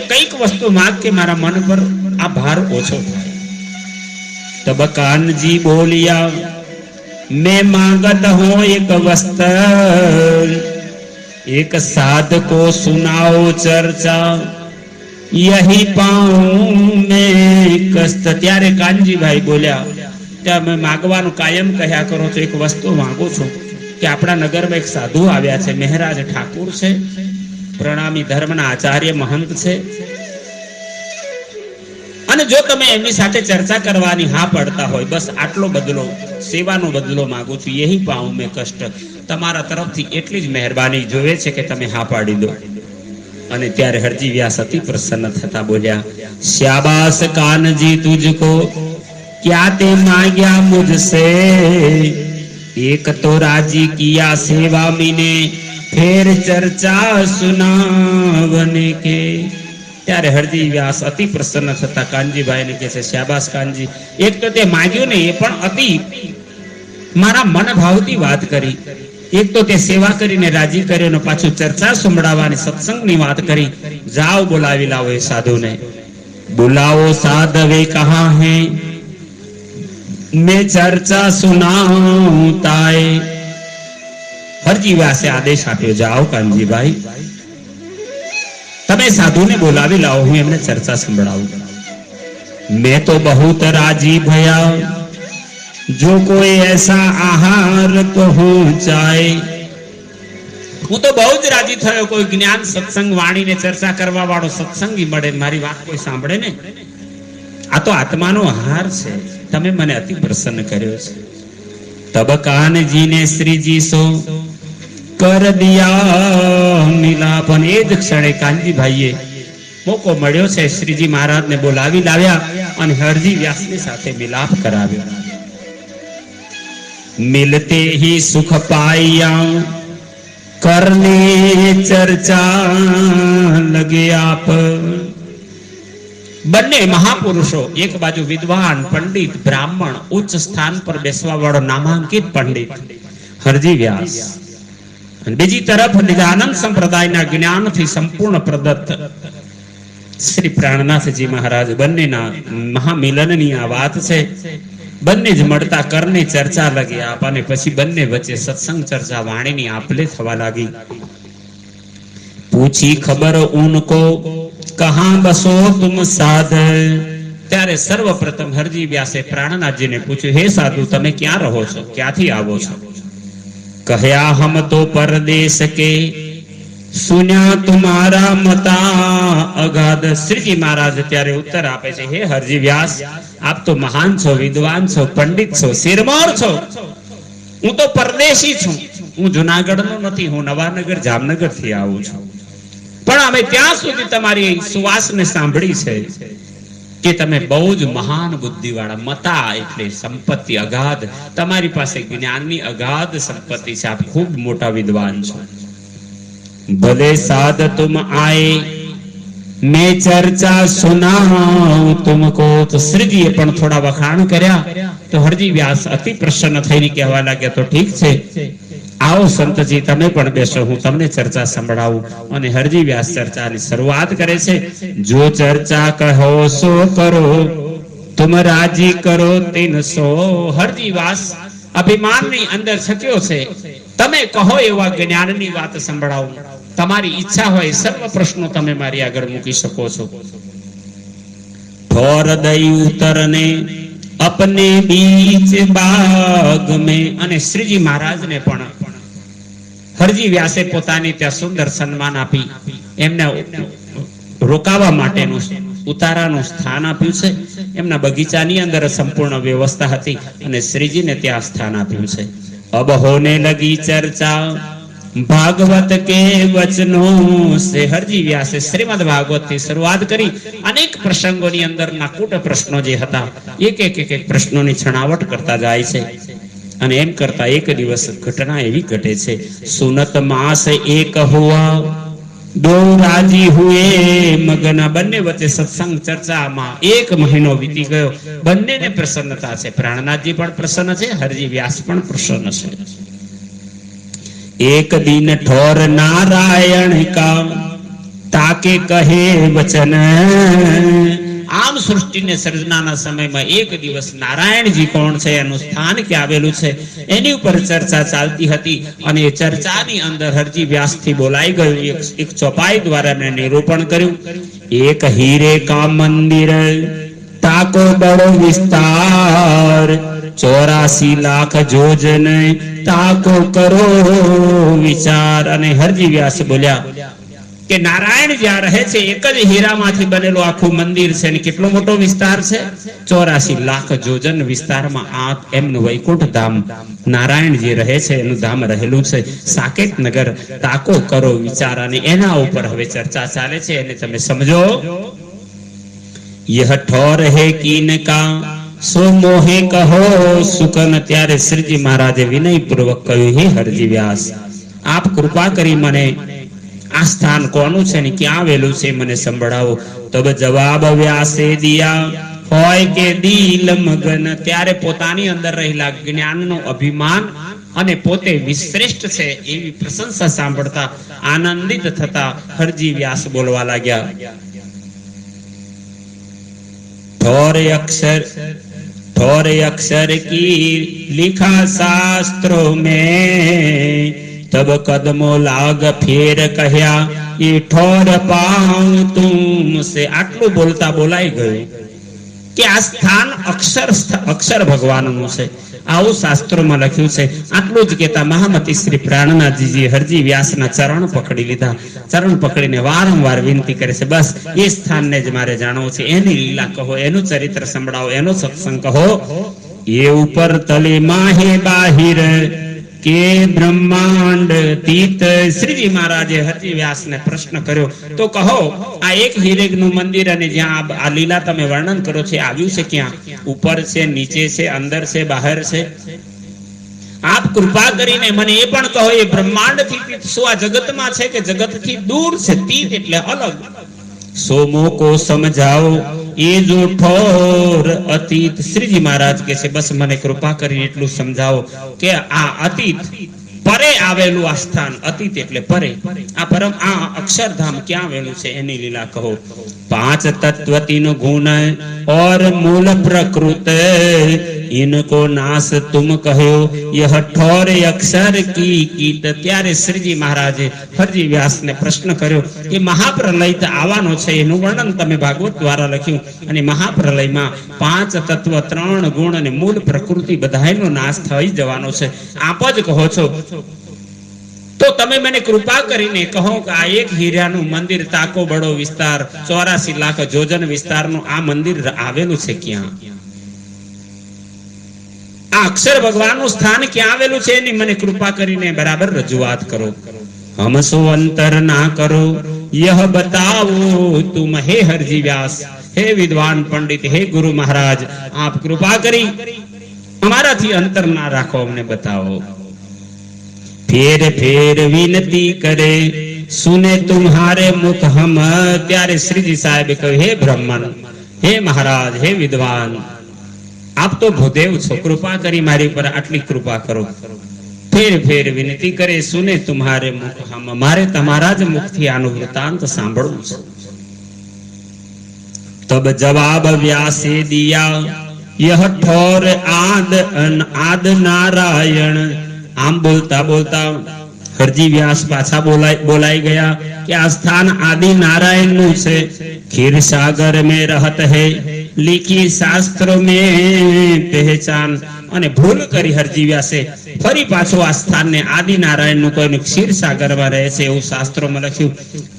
કઈક વસ્તુ માંગ કે મારા મન પર આ ભાર ઓછો થાય. તબ કાનજી બોલિયા मैं मांगत हूं एक वस्त्र, एक साध को सुनाओ चर्चा, यही पाऊं मैं कष्ट. ત્યારે કાનજીભાઈ બોલ્યા કે અમે માગવાનું કાયમ કહ્યા કરો છો, એક વસ્તુ માંગુ છું કે આપણા નગરમાં એક સાધુ આવ્યા છે, મહેરાજ ઠાકુર છે, પ્રણામી ધર્મના આચાર્ય મહંત છે, અને જો તમે એમની સાથે ચર્ચા કરવાની હા પડતા હોય, બસ આટલો બદલો, સેવાનો બદલો માંગુ છું, યહી પાઉં મેં કષ્ટ. તમારા તરફથી એટલી જ મહેરબાની જોવે છે કે તમે હા પાડી દો. અને ત્યારે હરજી વ્યાસ અતિ પ્રસન્ન થતા બોલ્યા, શાબાશ કાનજી તુજકો ક્યા તે માંગ્યા મુझसे, એક તો રાજી કિયા સેવા મીને, ફેર ચર્ચા સુનાવને કે. ત્યારે હરજી વ્યાસ અતિ પ્રસન્ન થતા કાનજીભાઈ ને કહે છે, શાબાશ કાનજી, એક તો તે માંગ્યું ને એ પણ અતિ મારા મન ભાવથી વાત કરી, એક તો તે સેવા કરીને રાજી કર્યો ને પાછું ચર્ચા સંભળાવવાની સત્સંગની વાત કરી. જાઓ બોલાવી લાવો એ સાધુને. बुलाओ साधवे कहा है, मैं चर्चा सुनाऊं ताए। हरजी व्यासे आदेश आप्यो, जाओ कानजीभाई, तमे साधु ने बोलावी लाओ, हूँ एमने चर्चा संभळावुं। मैं तो बहुत राजी भया, जो कोई ऐसा आहार पहुंचाए। हूँ तो बहुत राजी थयो, कोई ज्ञान सत्संग वाणी ने चर्चा करवा वाळो सत्संगी मळे, मारी वात कोई सांभळे ने। आ तो आत्मानो आहार छे, तमे मने अति प्रसन्न कर्यो छे। तब कानजी ने श्रीजी सो कर दिया मिलाप। ए ज क्षणे कानजी भाईए मोको मळ्यो छे, श्रीजी महाराज ने बोलावी लाव्या अने हरजी व्यासनी साथे मिलाप कराव्यो। मिलते ही सुख पाया, करने चर्चा लगे आप। बन्ने महापुरुषो, एक बाजू विद्वान पंडित ब्राह्मण उच्च स्थान पर बेसवा वाळो नामांकित पंडित हरजी व्यास, बीजी तरफ निजानंद संप्रदायना ज्ञानथी संपूर्ण प्रदत्त श्री प्राणनाथजी महाराज, बन्नेना महामिलननी आ वात छे। बन्ने ज मळता करने चर्चा लगे आप, अने पछी बन्ने वच्चे सत्संग चर्चा वाणीनी आपले थवा लागी। पूछी खबर उनको, कहां बसो तुम साध। त्यारे सर्वप्रथम हरजी व्यासे प्राणनाथजी ने पूछ्યું, हे साधु તમે ક્યાં રહો છો, ક્યાંથી આવો છો? કહ્યા हम तो परदेश के, सुन्या तुम्हारा मता अगाध। श्रीजी महाराज त्यारे उत्तर आपे छे, हे हरजी व्यास, आप तो महान छो, विद्वान छो, पंडित छो, सिरमौर छो। हूँ तो परदेशी छूं, हूँ जूनागढ़ नो नथी, हूँ नवानगर जामनगर थी आવું છું। પણ અમે ત્યાં સુધી તમારી સુવાસને સાંભળી છે કે તમે બહુ જ મહાન બુદ્ધિવાળા, મતા એટલે સંપત્તિ અગાધ, તમારી પાસે જ્ઞાનની અગાધ સંપત્તિ છે, આપ ખૂબ મોટા વિદ્વાન છો। ભલે સાધ तुम आए, मैं चर्चा सुनाऊं तुमको। तो श्रीजीए पण थोड़ा वखाण कर्या तो हरजी व्यास अति प्रसन्न थईने कहेवा लाग्या, तो ठीक छे, आओ संतजी तमे पण बेसो, हूँ तमने चर्चा संभळावुं। अने हरजी व्यास चर्चानी शरूआत करे छे, जो चर्चा कहो सो करो, तुम राजी करो तीन सो। हरजी व्यास अभिमाननी अंदर छक्यो छे, तमे कहो एवा ज्ञाननी वात संभळावुं, तमारी इच्छा होय सर्व प्रश्नो तमे मारी आगळ मूकी शको छो। ठोर दई उतरने अपने बीच बाग में। अने श्रीजी महाराज ने पण हरजी व्यासे पोतानी त्या सुंदर सन्मान आपी, एमने रोकावा माटेनुं उतारानुं स्थान आप्युं छे। एमना बगीचानी अंदर संपूर्ण व्यवस्था हती अने श्रीजी ने त्या स्थान आप्युं छे। अब होने लगी चर्चा भागवत के वचनों से। हरजी व्यासे श्रीमद भागवत थी शुरुआत करी। अनेक प्रसंगोनी अंदर नाकूट प्रश्नो जे हता, एक एक एक प्रश्नोनी छणावट करता जाय छे। अने एम करता एक दिवस घटना एवी घटे छे, सुनत मास एक हुआ, दो राजी हुए मगन। बन्ने वच्चे सत्संग चर्चा में एक महीनो वीती गयो, बन्ने ने प्रसन्नता छे। प्राणनाथजी पण प्रसन्न छे, हरजी व्यास पण प्रसन्न छे। एक दिन ठोर नारायण का ताके कहे वचन। आम सृष्टि ने सर्जनाना समय में एक दिवस नारायण जी कोण छे, एनुं स्थान क्यां आवेलुं छे, एनी उपर चर्चा चालती हती। अने ए चर्चानी अंदर हरजी व्यास थी बोलाई गयुं। एक चौपाई द्वारा एमणे निरूपण कर्युं। एक हीरे का मंदिर, ताको बड़ो विस्तार, 84 लाख जोजन, ताको करो विचार। अने हरजी व्यास बोल्या के नारायण ज्यां रहे छे, एक ज हीरामांथी बनेलो आखुं मंदिर छे, ने केटलो मोटो विस्तार छे, 84 लाख जोजन विस्तारमां आ एमनुं वैकुंठ धाम नारायण जी रहे छे, एनुं धाम रहेलुं छे। साकेत नगर, ताको करो विचार। अने एना उपर हवे चर्चा चाले छे, एने तमे समजो। यह ठोर है कीन का, सो मोहे कहो सुकन। त्यारे श्रीजी महाराजे विनय पूर्वक कह्युं, हे हरजी व्यास, आप कृपा करी मने आ स्थान कोनु छे ने क्यां आवेलुं छे मने संभळावो। तब जवाब व्यासे दिया, होय के दिल मगन। त्यारे पोतानी अंदर रहेला ज्ञाननो अभिमान अने पोते विश्रेष्ठ छे एवी प्रशंसा सांभळता आनंदित थता हरजी व्यास बोलवा लाग्या। ठोर अक्षर की लिखा शास्त्रों में, तब कदमों लाग फेर कहया ये ठोर पाऊं तुमसे। આટલું બોલતા બોલાઈ ગયું કે આ સ્થાન અક્ષર ભગવાનનું છે, આવું શાસ્ત્રોમાં લખ્યું છે. આટલું જ કહેતા મહામતી શ્રી પ્રાણનાથજી હરજી વ્યાસના ચરણ પકડી લીધા. ચરણ પકડીને વારંવાર વિનંતી કરે છે, બસ એ સ્થાનને જ મારે જાણવું છે, એની લીલા કહો, એનું ચરિત્ર સંભળાવો, એનો સત્સંગ કહો. એ ઉપર તલે માહે બાહિર કે બ્રહ્માંડ તીત. શ્રીજી મહારાજે હરજી વ્યાસને પ્રશ્ન કર્યો, તો કહો આ એક હિરેગનું મંદિર અને જ્યાં આ લીલા તમે વર્ણન કરો છો આવ્યું છે ક્યાં? ઉપર છે, નીચે છે, અંદર છે, બહાર છે? આપ કૃપા કરીને મને એ પણ કહો, એ બ્રહ્માંડ થી તીત શું આ જગતમાં છે કે જગત થી દૂર છે? તીત એટલે અલગ. સોમો કો સમજાવો એ જો ઠોર અતીત. શ્રીજી મહારાજ કે છે બસ મને કૃપા કરીને એટલું સમજાવો કે આ અતીત પરે આવેલું આ સ્થાન, અતીત એટલે પરે, આ પરમ આ અક્ષરધામ ક્યાં આવેલું છે એની લીલા કહો. પાંચ તત્વ તીન ગુણ और मूल प्रकृत इनको नाश तुम कहो, यह ठोर अक्षर की कीट. ત્યારે શ્રીજી મહારાજે હરજી વ્યાસને પ્રશ્ન કર્યો કે મહાપ્રલય તો આવવાનો છે, એનું વર્ણન તમે ભાગવત દ્વારા લખ્યું, અને મહાપ્રલયમાં પાંચ તત્વ, ત્રણ ગુણ અને મૂળ પ્રકૃતિ બધાયનો નાશ થઈ જવાનો છે, આપ જ કહો છો. તો તમે મને કૃપા કરીને કહો કે આ એક હીરાનું મંદિર, તાકો બડો વિસ્તાર, 84 લાખ જોજન વિસ્તારનું આ મંદિર આવેલું છે ક્યાં? આ અક્ષર ભગવાનનું સ્થાન ક્યાં આવેલું છે એની મને કૃપા કરીને બરાબર રજૂઆત કરો. હમસો અંતર ના કરો યહ બતાવો તુમ. હે હરજી વ્યાસ, હે વિદ્વાન પંડિત, હે ગુરુ મહારાજ, આપ કૃપા કરી અમારાથી અંતર ના રાખો, અમને બતાવો. ફેર ફેર વિનતી કરે સુને તુમ્હારે મુખ હમ. ત્યારે શ્રીજી સાહેબે કહ્યું, હે બ્રહ્મણ, હે મહારાજ, હે વિદ્વાન, આપ તો ભૂદેવ છો, કૃપા કરી મારી પર આટલી કૃપા કરો. ફેર ફેર વિનતી કરે સુને તુમ્હારે મુખ હમ. મારે તમારા જ મુખથી આનું વૃતાંત સાંભળવું છે. તબ જવાબ વ્યાસે દિયા યહ ઠોર આદ નારાયણ. આમ બોલતા બોલતા હરજી વ્યાસ પાછા બોલાઈ ગયા કે આ સ્થાન આદિ નારાયણ નું છે. ખીર સાગર મેં રહત હૈ લીખી શાસ્ત્રો મેં પહેચાન. અને ભૂલ કરી હરજી વ્યાસે ફરી પાછો આ સ્થાનને આદિ નારાયણ નું કોઈનું ક્ષીર સાગરમાં રહે છે એવું શાસ્ત્રોમાં લખ્યું.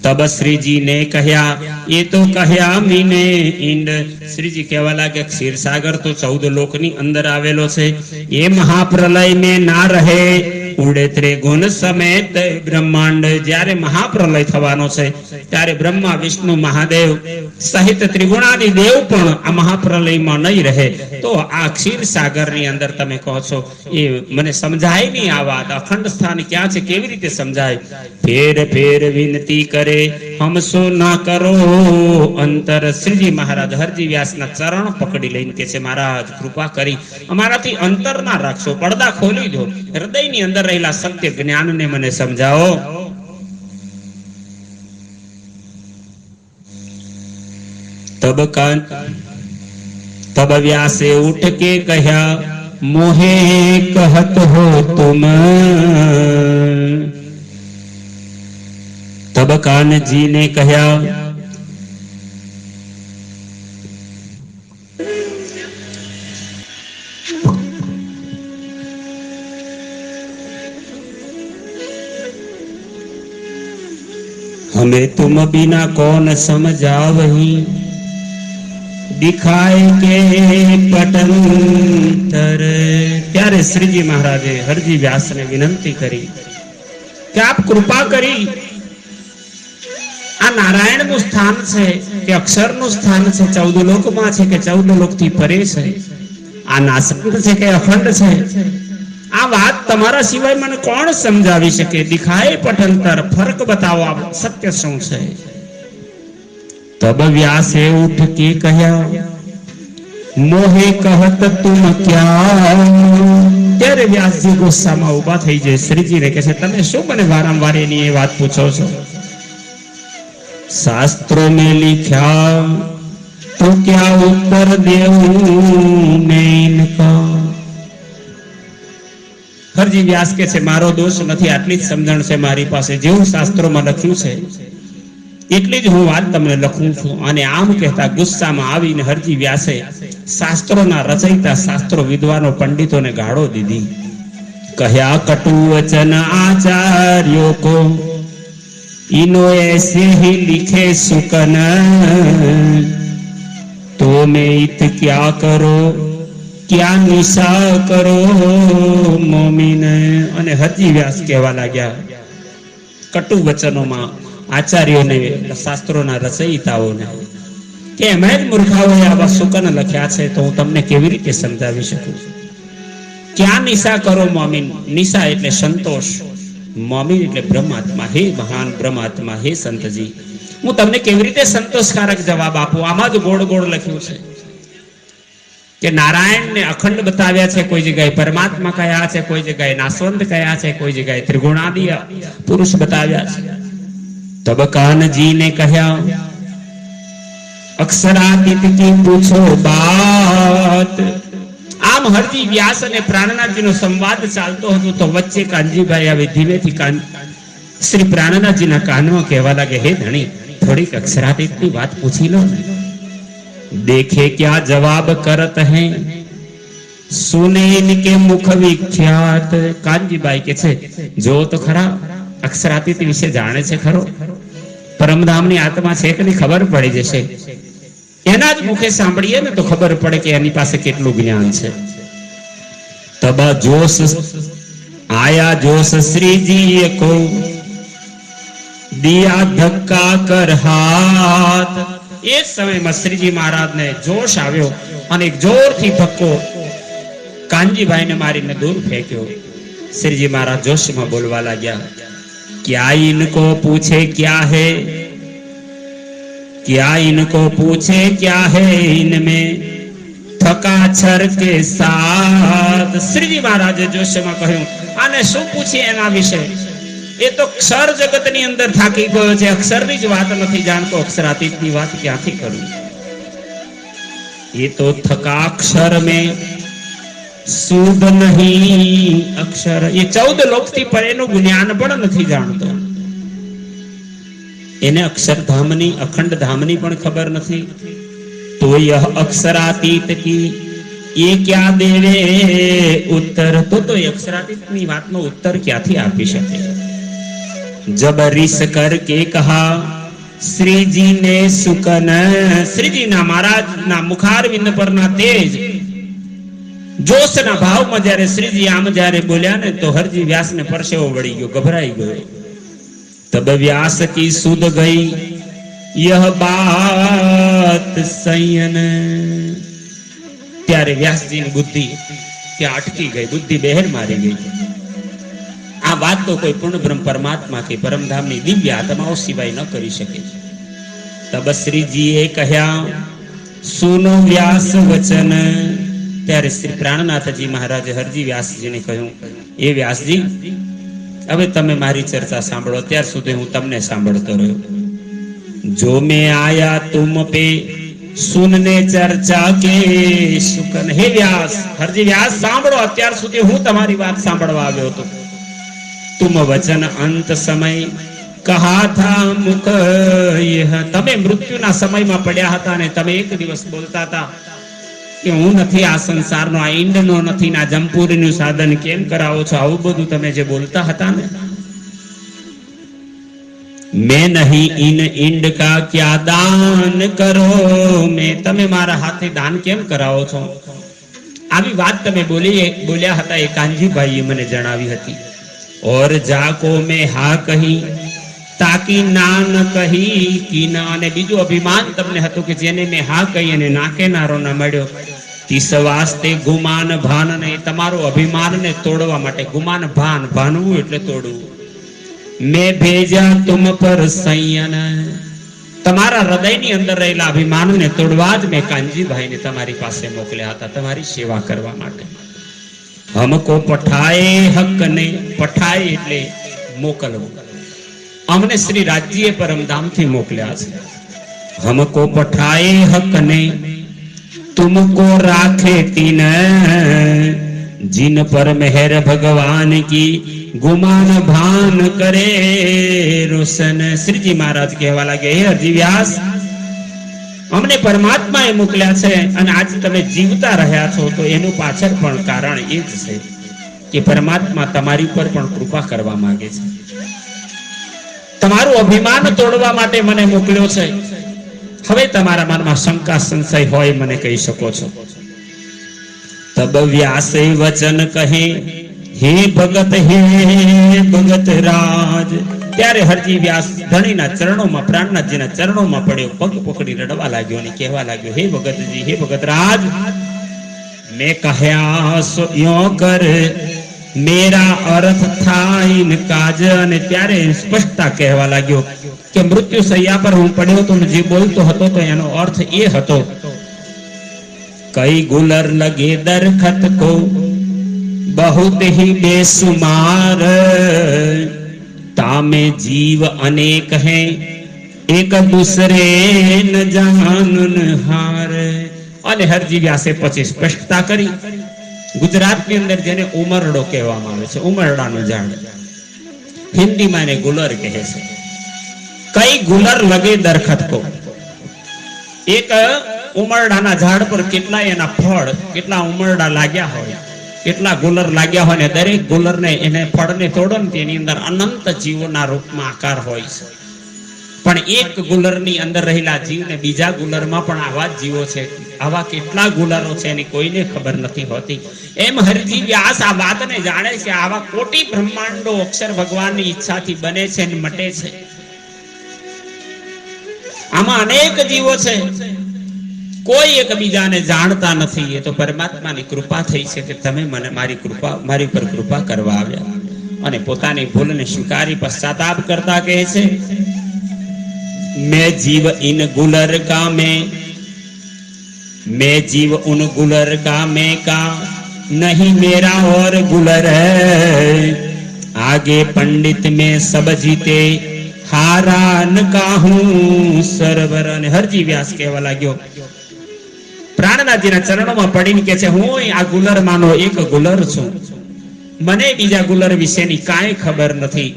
તબ શ્રીજી ને કહ્યા એ તો કહ્યા મીને ઈંડ. શ્રીજી કહેવા લાગે ક્ષીર સાગર તો 14 લોકની અંદર આવેલો છે, એ મહાપ્રલય में ના રહે ઉડે ત્રિગુણ સમેત બ્રહ્માંડ. જ્યારે મહાપ્રલય થવાનો છે ત્યારે બ્રહ્મા, વિષ્ણુ, મહાદેવ સહિત ત્રિગુણાદિ દેવ પણ આ મહાપ્રલયમાં નહીં રહે. તો આ ક્ષીર સાગરની અંદર તમે કહો છો એ મને સમજાય નહીં. આ વાત અખંડ સ્થાન ક્યાં છે કેવી રીતે સમજાય? ફેર ફેર વિનતી કરે હમસો ના કરો અંતર. શ્રીજી મહારાજ હરજી વ્યાસના ચરણ પકડી લઈને કે છે, મહારાજ કૃપા કરી અમારાથી અંતર ના રાખશો, પડદા ખોલી દો, હૃદયની અંદર રહેલા સત્ય જ્ઞાનને મને સમજાવો. तब व्यासे उठ के कहा मोहे कहत हो तुम. तब कान जी ने कहा हमें तुम बिना कौन समझावही दिखाए के पटंतर. ત્યારે શ્રીજી મહારાજે હરજી વ્યાસને વિનંતી કરી કે આપ કૃપા કરી આ નારાયણનું સ્થાન છે કે અક્ષરનું સ્થાન છે, 14 લોકમાં છે કે 14 લોકથી પરે છે, આ નાશક છે કે અખંડ છે, આ વાત તમારા સિવાય મને કોણ સમજાવી શકે? દિખાય પટંતર, ફરક બતાવો, આ સત્ય શું છે? तब व्यासे उठ के कहा मोहे कहत तुम क्या. ત્યારે વ્યાસજી ગુસ્સામાં ઉભા થઈ જાય. શ્રીજીને કહે છે, તમે શું મને વારંવાર એની એ વાત પૂછો છો? શાસ્ત્રો में लिखा तो क्या उत्तर देऊं मैं इनका। હરજી વ્યાસ કે છે મારો દોષ નથી, આટલી જ સમજણ છે મારી પાસે, જેવું શાસ્ત્રોમાં લખ્યું છે એટલી જ હું વાત તમને લખું છું. અને આમ કહેતા ગુસ્સામાં આવીને હરજી વ્યાસે શાસ્ત્રોના રચયિતા, શાસ્ત્રો વિદ્વાનો, પંડિતોને ગાળો દીધી. કહ્યા કટુ વચન આચાર્યો કો इनो ऐसे ही लिखे सुकन, तो मैं इत क्या करो क्या निशा करो मोमिन. અને હરજી વ્યાસ કહેવા લાગ્યા કટુ વચનોમાં આચાર્યોને, શાસ્ત્રોના રચયિતાઓને કે એમણે જ મૂર્ખાઓએ આવા સુકન લખ્યા છે, તો હું તમને કેવી રીતે સમજાવી શકું. ક્યાં નિશા કરો મોમિન. નિશા એટલે સંતોષ, મોમિન એટલે બ્રહ્માત્મા. હે મહાન બ્રહ્માત્મા, હે સંતજી, હું તમને કેવી રીતે સંતોષકારક જવાબ આપું. આમાં જ ગોળ ગોળ લખ્યું છે કે નારાયણને અખંડ બતાવ્યા છે, કોઈ જગ્યાએ પરમાત્મા કયા છે, કોઈ જગ્યાએ નાશવંત કયા છે, કોઈ જગ્યાએ ત્રિગુણાદિ પુરુષ બતાવ્યા છે. તબ કાનજીને કહ્યા અક્ષરાતીત કી પૂછો બાત. આમ હરજી વ્યાસ અને પ્રાણનાથજીનો સંવાદ ચાલતો હતો તો વચ્ચે કાનજીભાઈ આવે ધીમેથી શ્રી પ્રાણનાથજીના કાનમાં કહેવા લાગે, હે ધણી, થોડીક અક્ષરાતીતની વાત પૂછી લો ને. દેખે ક્યા જવાબ કરત હૈ, સુને ઇનકે મુખ વિખ્યાત. કાનજીભાઈ કે છે જો તો ખરા, અક્ષરાતીત વિશે જાણે છે ખરો, પરમધામની આત્મા છે કે નહીં ખબર પડી જશે. એના જ મુખે સાંભળીએ ને તો ખબર પડે કે એની પાસે કેટલું જ્ઞાન છે. તબા જોશ આયા જોશ શ્રીજીએ કો દિયા ધક્કા કર હાથ. એ સમયમાં શ્રીજી મહારાજને જોશ આવ્યો અને એક જોરથી ધક્કો કાનજીભાઈને મારીને દૂર ફેંક્યો. શ્રીજી મહારાજ જોશમાં બોલવા લાગ્યા, क्या इनको पूछे क्या है, क्या इनको पूछे क्या है इनमें थका छर के साथ. श्रीजी महाराजे જોશમાં કહ્યું, આને શું પૂછીએ એના વિશે, એ તો અક્ષર જગતની અંદર થાકી ગયો છે, અક્ષરની જ વાત નથી જાણતો, અક્ષરાતીતની વાત ક્યાંથી કરું. ये तो थका अक्षर में सूद नहीं अक्षर. ये 14 લોકથી પરેનું જ્ઞાન પણ નથી જાણતો. એને અક્ષરધામની, અખંડ ધામની પણ ખબર નથી. તો યહ અક્ષરાતીત કી ये क्या देवे उत्तर. તો એ અક્ષરાતીતની વાતનો ઉત્તર ક્યાંથી આપી શકે. जब रिस करके कहा श्री जी ने सुकन. श्रीजीના મહારાજના મુખારવિંદ પરના તેજ જોશના ભાવમાં જ્યારે શ્રીજી આમ જ્યારે બોલ્યા ને તો હરજી વ્યાસને પરસેવો વળી ગયો, ગભરાઈ ગયો. તબ વ્યાસ કી સુધ ગઈ યહ બાત સંયન. ત્યારે વ્યાસજીની બુદ્ધિ ત્યાં અટકી ગઈ, બુદ્ધિ બહેર મારી ગઈ. આ વાત તો કોઈ પૂર્ણ બ્રહ્મ પરમાત્મા કે પરમધામની દિવ્ય આત્માઓ સિવાય ન કરી શકે. તબ શ્રીજીએ કહ્યા સુનો વ્યાસ વચન. ત્યારે શ્રી પ્રાણનાથજી મહારાજે હરજી વ્યાસજીને કહ્યું, એ વ્યાસજી, હવે તમે મારી ચર્ચા સાંભળો. અત્યાર સુધી હું તમને સાંભળતો રહ્યો. જો મેં આયા તુમ પે સુનને ચર્ચા કે સુકન. હે વ્યાસ, હરજી વ્યાસ સાંભળો, અત્યાર સુધી હું તમારી વાત સાંભળવા આવ્યો હતો. તુમ વચન અંત સમય કહા થા મુખ. તમે મૃત્યુના સમયમાં પડ્યા હતા અને તમે એક દિવસ બોલતા હતા કે હું નથી આ સંસારનો, આ ઈંડનો નથી, આ જમપુરીનું સાધન કેમ કરાવો છો, આવું બધું તમે જે બોલતા હતા ને. મેં નહીં ઇન ઈંડ કા ક્યા દાન કરો. મેં, તમે મારા હાથે દાન કેમ કરાવો છો, આવી વાત તમે બોલ્યા હતા. એ કાનજીભાઈએ મને જણાવી હતી. ઓર જાકો મેં હા કહી તાકી ના ન કહી કી ના. અને બીજું અભિમાન તમને હતું કે જેને મેં હા કહી અને ના કહેનારો ના મળ્યો. તીસ વાસ્તે ગુમાન ભાન. ને તમારું અભિમાનને તોડવા માટે, ગુમાન ભાન, ભાનવું એટલે તોડવું. મેં ભેજા તુમ પર સંયન. તમારા હૃદયની અંદર રહેલા અભિમાનને તોડવા જ મેં કાનજીભાઈને તમારી પાસે મોકલ્યા હતા, તમારી સેવા કરવા માટે. હમકો પઠાએ હક ને. પઠાએ એટલે મોકલવું. અમને શ્રી રાજ્યએ પરમધામથી મોકલ્યા છે. हमको पठाए हक ने तुमको राखे तीन, जिन पर मेहर भगवान की गुमान भान करे रोशन। श्रीजी महाराज कहवा लागे, हे હરજી વ્યાસ, અમને પરમાત્માએ મોકલ્યા છે અને આજ તમે જીવતા રહ્યા છો તો એનું પાછળ પણ કારણ એ જ છે કે પરમાત્મા તમારી પર પણ કૃપા કરવા માંગે છે. તમારું અભિમાન તોડવા માટે મને મોકલ્યો છે. હવે તમારા મનમાં શંકા સંશય હોય મને કહી શકો છો. તબ વ્યાસે વચન કહે, હે ભગત રાજ. ત્યારે હરજી વ્યાસ ધણીના ચરણોમાં, પ્રાણનાથજીના ચરણોમાં પડ્યો, પગ પકડી રડવા લાગ્યો અને કહેવા લાગ્યો, હે ભગતજી, હે ભગત રાજ, મેં કહ્યા સો યો કર મેરા અર્થ થાય કાજ. અને ત્યારે સ્પષ્ટતા કહેવા લાગ્યો કે મૃત્યુ સૈયા પર હું પડ્યો તો જે બોલતો હતો તો એનો અર્થ એ હતો, કઈ ગુલર લગે દરખત કો बहुत ही बेसुमार, तामे जीव अनेक हैं एक दूसरे न जानन हार. અને હરજી વ્યાસે પછી સ્પષ્ટતા કરી. ગુજરાતની અંદર જેને ઉમરડો કહેવામાં આવે છે, ઉમરડાનું ઝાડ, હિન્દીમાં એને ગુલર કહે છે. કઈ ગુલર લગે દરખત કો, એક ઉમરડાના ઝાડ પર કેટલા એના ફળ, કેટલા ઉમરડા લાગ્યા હોય, કેટલા ગુલર લાગ્યા હોય, ને દરેક ગુલરને એને ફળને તોડો ને તેની અંદર અનંત જીવોના રૂપમાં આકાર હોય છે. પણ એક ગુલરની અંદર રહેલા જીવને બીજા ગુલરમાં પણ આવા જ જીવો છે. આવા કેટલા ગુલરો છે એની કોઈને ખબર નથી હોતી. એમ હરજી વ્યાસ આ વાતને જાણે છે. આવા કોટી બ્રહ્માંડો અક્ષર ભગવાનની ઈચ્છાથી બને છે અને મટે છે. આમાં અનેક જીવો છે, કોઈ એકબીજાને જાણતા નથી. એ તો પરમાત્માની કૃપા થઈ છે કે તમે મને મારી પર કૃપા કરવા આવ્યા. અને પોતાની ભૂલને સ્વીકારી પશ્ચાતાપ કરતા કહે છે, मैं जीव इन गुलर का मैं जीव उन गुलर का मैं का नहीं मेरा और गुलर है, आगे पंडित में सब जीते हारा न काहूं सरवर. અને હરજી વ્યાસ કહેવા લાગ્યો, પ્રાણનાથજીના ચરણોમાં પડીને કે છે, હું આ ગુલર માનો એક ગુલર છું, મને બીજા ગુલર વિશેની કાંઈ ખબર નથી.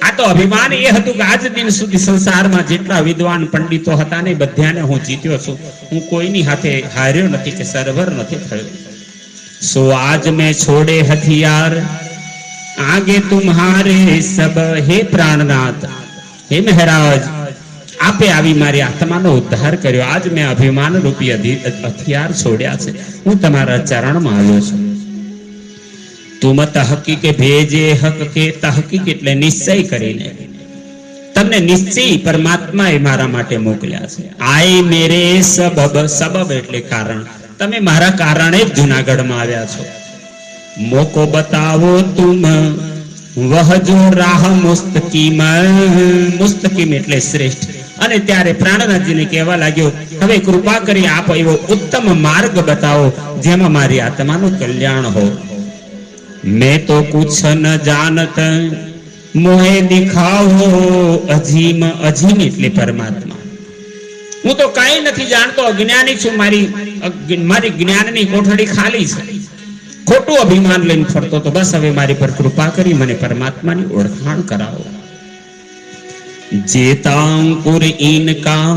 આ તો અભિમાન એ હતું કે આજ દિન સુધી સંસારમાં જેટલા વિદ્વાન પંડિતો હતા ને બધાને હું જીત્યો છું, હું કોઈની હાથે હાર્યો નથી કે સરભર નથી થયો. સો આજ મેં છોડે હથિયાર આગે તુમ્હારે સબ. હે પ્રાણનાથ, હે મહારાજ, આપે આવી મારી આત્માનો ઉદ્ધાર કર્યો. આજ મેં અભિમાન રૂપી હથિયાર છોડ્યા છે, હું તમારા ચરણમાં આવ્યો છું. तुम तहकीक भेजे हक के, तहकीक એટલે નિશ્ચય કરીને, તમને નિશ્ચય પરમાત્માએ મારા માટે મોકલ્યા છે. આય મેરે સબબ, સબબ એટલે કારણ, તમે મારા કારણે જ જૂનાગઢમાં આવ્યા છો. મોકો બતાવો તુમ વહજો રાહ મુસ્તકીમ, મુસ્તકીમ એટલે શ્રેષ્ઠ. અને ત્યારે પ્રાણનાથજીને કહેવા લાગ્યો, હવે કૃપા કરી આપ એવો ઉત્તમ માર્ગ બતાવો જેમાં મારી આત્માનું કલ્યાણ હોય. मैं तो कुछ न जानत मोहे दिखाओ अजीम. अजीम એટલે પરમાત્મા. હું તો કાંઈ નથી જાણતો, અજ્ઞાની છું. મારી જ્ઞાનની કોઠડી ખાલી છે. ખોટું અભિમાન લઈને ફરતો તો બસ હવે મારી પર કૃપા કરી મને પરમાત્માની ઓળખાણ કરાવો. જેતાંકુર ઇનકા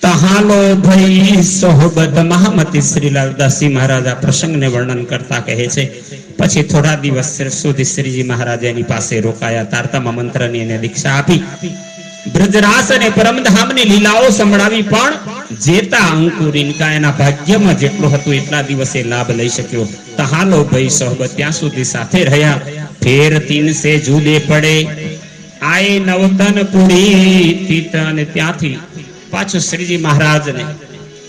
તહાલો ભઈ સોહબત. મહામતી શ્રીલાલદાસજી મહારાજ આ પ્રસંગને વર્ણન કરતા કહે છે, પછી થોડા દિવસ સુધી શ્રીજી મહારાજ એની પાસે રોકાયા. તારતમા મંત્રની એને દીક્ષા આપી, બ્રજરાસ અને પરમધામની લીલાઓ સંભળાવી. પણ જેતા અંકુર ઇનકા, એના ભાગ્યમાં જેટલું હતું એટલા દિવસે લાભ લઈ શક્યો. તહાલો ભઈ સોહબત, ત્યાં સુધી સાથે રહ્યા. ફેર તીન સે જુદે પડે આય નવતનપુરી તીત. અને ત્યાંથી પાછું શ્રીજી મહારાજને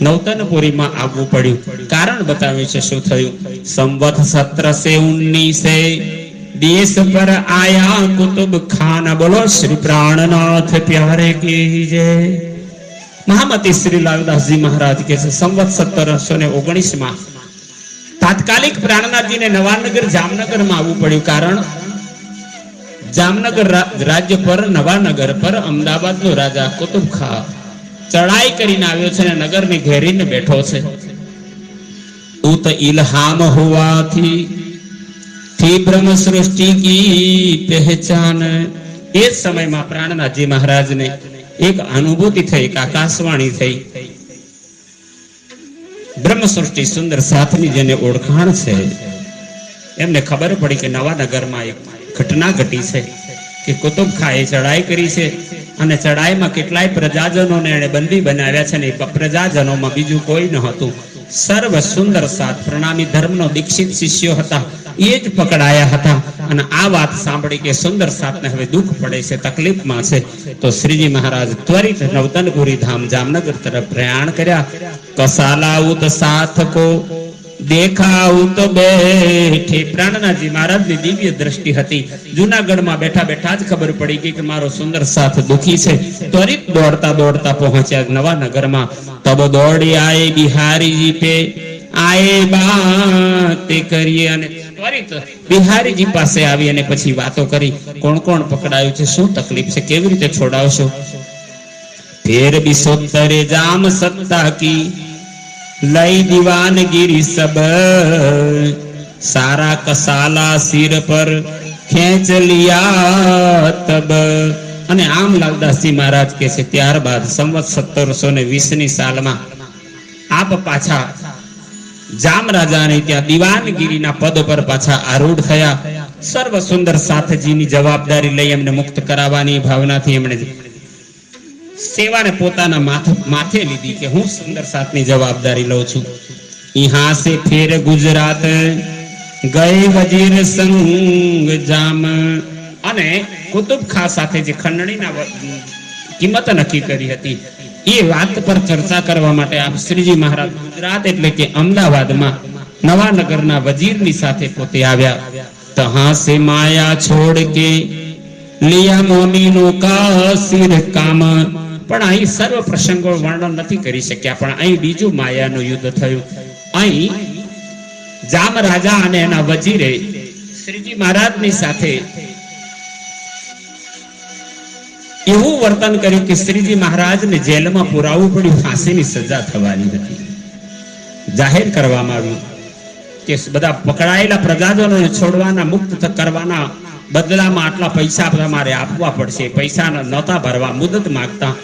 નવતનપુરીમાં આવવું પડ્યું. કારણ બતાવ્યું છે શું થયું. સંવત 1719 દેશ પર આયા કુતુબ ખાન. બોલો શ્રી પ્રાણનાથ પ્યારે કી જય. મહામતી શ્રી લાલદાસજી મહારાજ કે છે, સંવત 1719 તાત્કાલિક પ્રાણનાથજીને નવાનગર જામનગરમાં આવવું પડ્યું. કારણ જામનગર રાજ્ય પર, નવાનગર પર અમદાવાદનો રાજા કુતુબ ખાન ચડાઈ કરીને આવ્યો છે અને નગરને ઘેરીને બેઠો છે. ઉત ઇલ્હામ હુવાથી થી બ્રહ્મ સૃષ્ટિ કી પહેચાન. એ સમયમાં પ્રાણનાથજી મહારાજને એક અનુભૂતિ થઈ, એક આકાશવાણી થઈ. બ્રહ્મ સૃષ્ટિ સુંદર સાથની જેને ઓળખાણ છે, એમને ખબર પડી કે નવા નગરમાં એક ઘટના ઘટી છે કે કુતુબ ખાએ ચડાઈ કરી છે અને ચડાઈમાં કેટલાય પ્રજાજનોને એને બંદી બનાવ્યા છે. ને પ્રજાજનોમાં બીજું કોઈ ન હતું. સર્વ સુંદર સાત પ્રણામી ધર્મનો દીક્ષિત શિષ્યો હતા, એ જ પકડાયા હતા. અને આ વાત સાંભળી કે સુંદર સાતને હવે દુઃખ પડે છે, તકલીફમાં છે. તો શ્રીજી મહારાજ ત્વરિત નવતનપુરી ધામ જામનગર તરફ પ્રયાણ કર્યા. કસાલા ઉત સાથ કો દેખા ઉત બેઠે. પ્રાણનાથજી મહારાજની દિવ્ય દ્રષ્ટિ હતી. જૂનાગઢમાં બેઠા બેઠા જ ખબર પડી ગઈ કે મારો સુંદર સાથ દુખી છે. ત્વરિત દોડતા દોડતા પહોંચ્યા નવા નગરમાં. તબ દોડી આએ બિહારીજી પે આએ બાતે કરીએ. અને ત્વરિત બિહારીજી પાસે આવી અને પછી વાતો કરી. કોણ કોણ પકડાયું છે, શું તકલીફ છે, કેવી રીતે છોડાવશો? ફેર બિસોત્તરે જામ સત્તા કી લઈ દીવાનગીરી સબ સારા કસાલા સિર પર ખેંચ લિયા તબ. અને આમ લાલદાસજી મહારાજ કે છે ત્યારબાદ સંવત 1720 ની સાલમાં આપ પાછા જામ રાજાને ત્યાં દીવાનગીરીના પદ પર પાછા આરૂઢ થયા. સર્વ સુંદર સાથજીની જવાબદારી લઈ એમને મુક્ત કરાવવાની ભાવનાથી એમણે સેવાને પોતાના માથે લીધી કે હું સુંદર સાથની જવાબદારી લઉં છું. યહાં સે ફેર ગુજરાત ગયે વજીર સંગ જામ. અને કુતુબ ખા સાથે જે ખંડણીના કિંમત નક્કી કરી હતી એ વાત પર ચર્ચા કરવા માટે આપ શ્રીજી મહારાજ ગુજરાત એટલે કે અમદાવાદમાં નવા નગરના વજીરની સાથે પોતે આવ્યા. તહાં સે માયા છોડ કે લિયા મોમીનો કા સિર કામ. પણ અહીં સર્વ પ્રસંગો વર્ણન નથી કરી શક્યા. પણ અહીં બીજું માયાનું યુદ્ધ થયું. અહીં જામ રાજા અને એના વજીરે શ્રીજી મહારાજની સાથે એવું વર્તન કર્યું કે શ્રીજી મહારાજને જેલમાં પુરાવવું પડ્યું. ફાંસીની સજા થવાની હતી. જાહેર કરવામાં આવ્યું કે બધા પકડાયેલા પ્રજાજનોને છોડવાના, મુક્ત કરવાના બદલામાં આટલા પૈસા તમારે આપવા પડશે. પૈસા નહોતા ભરવા, મુદત માંગતા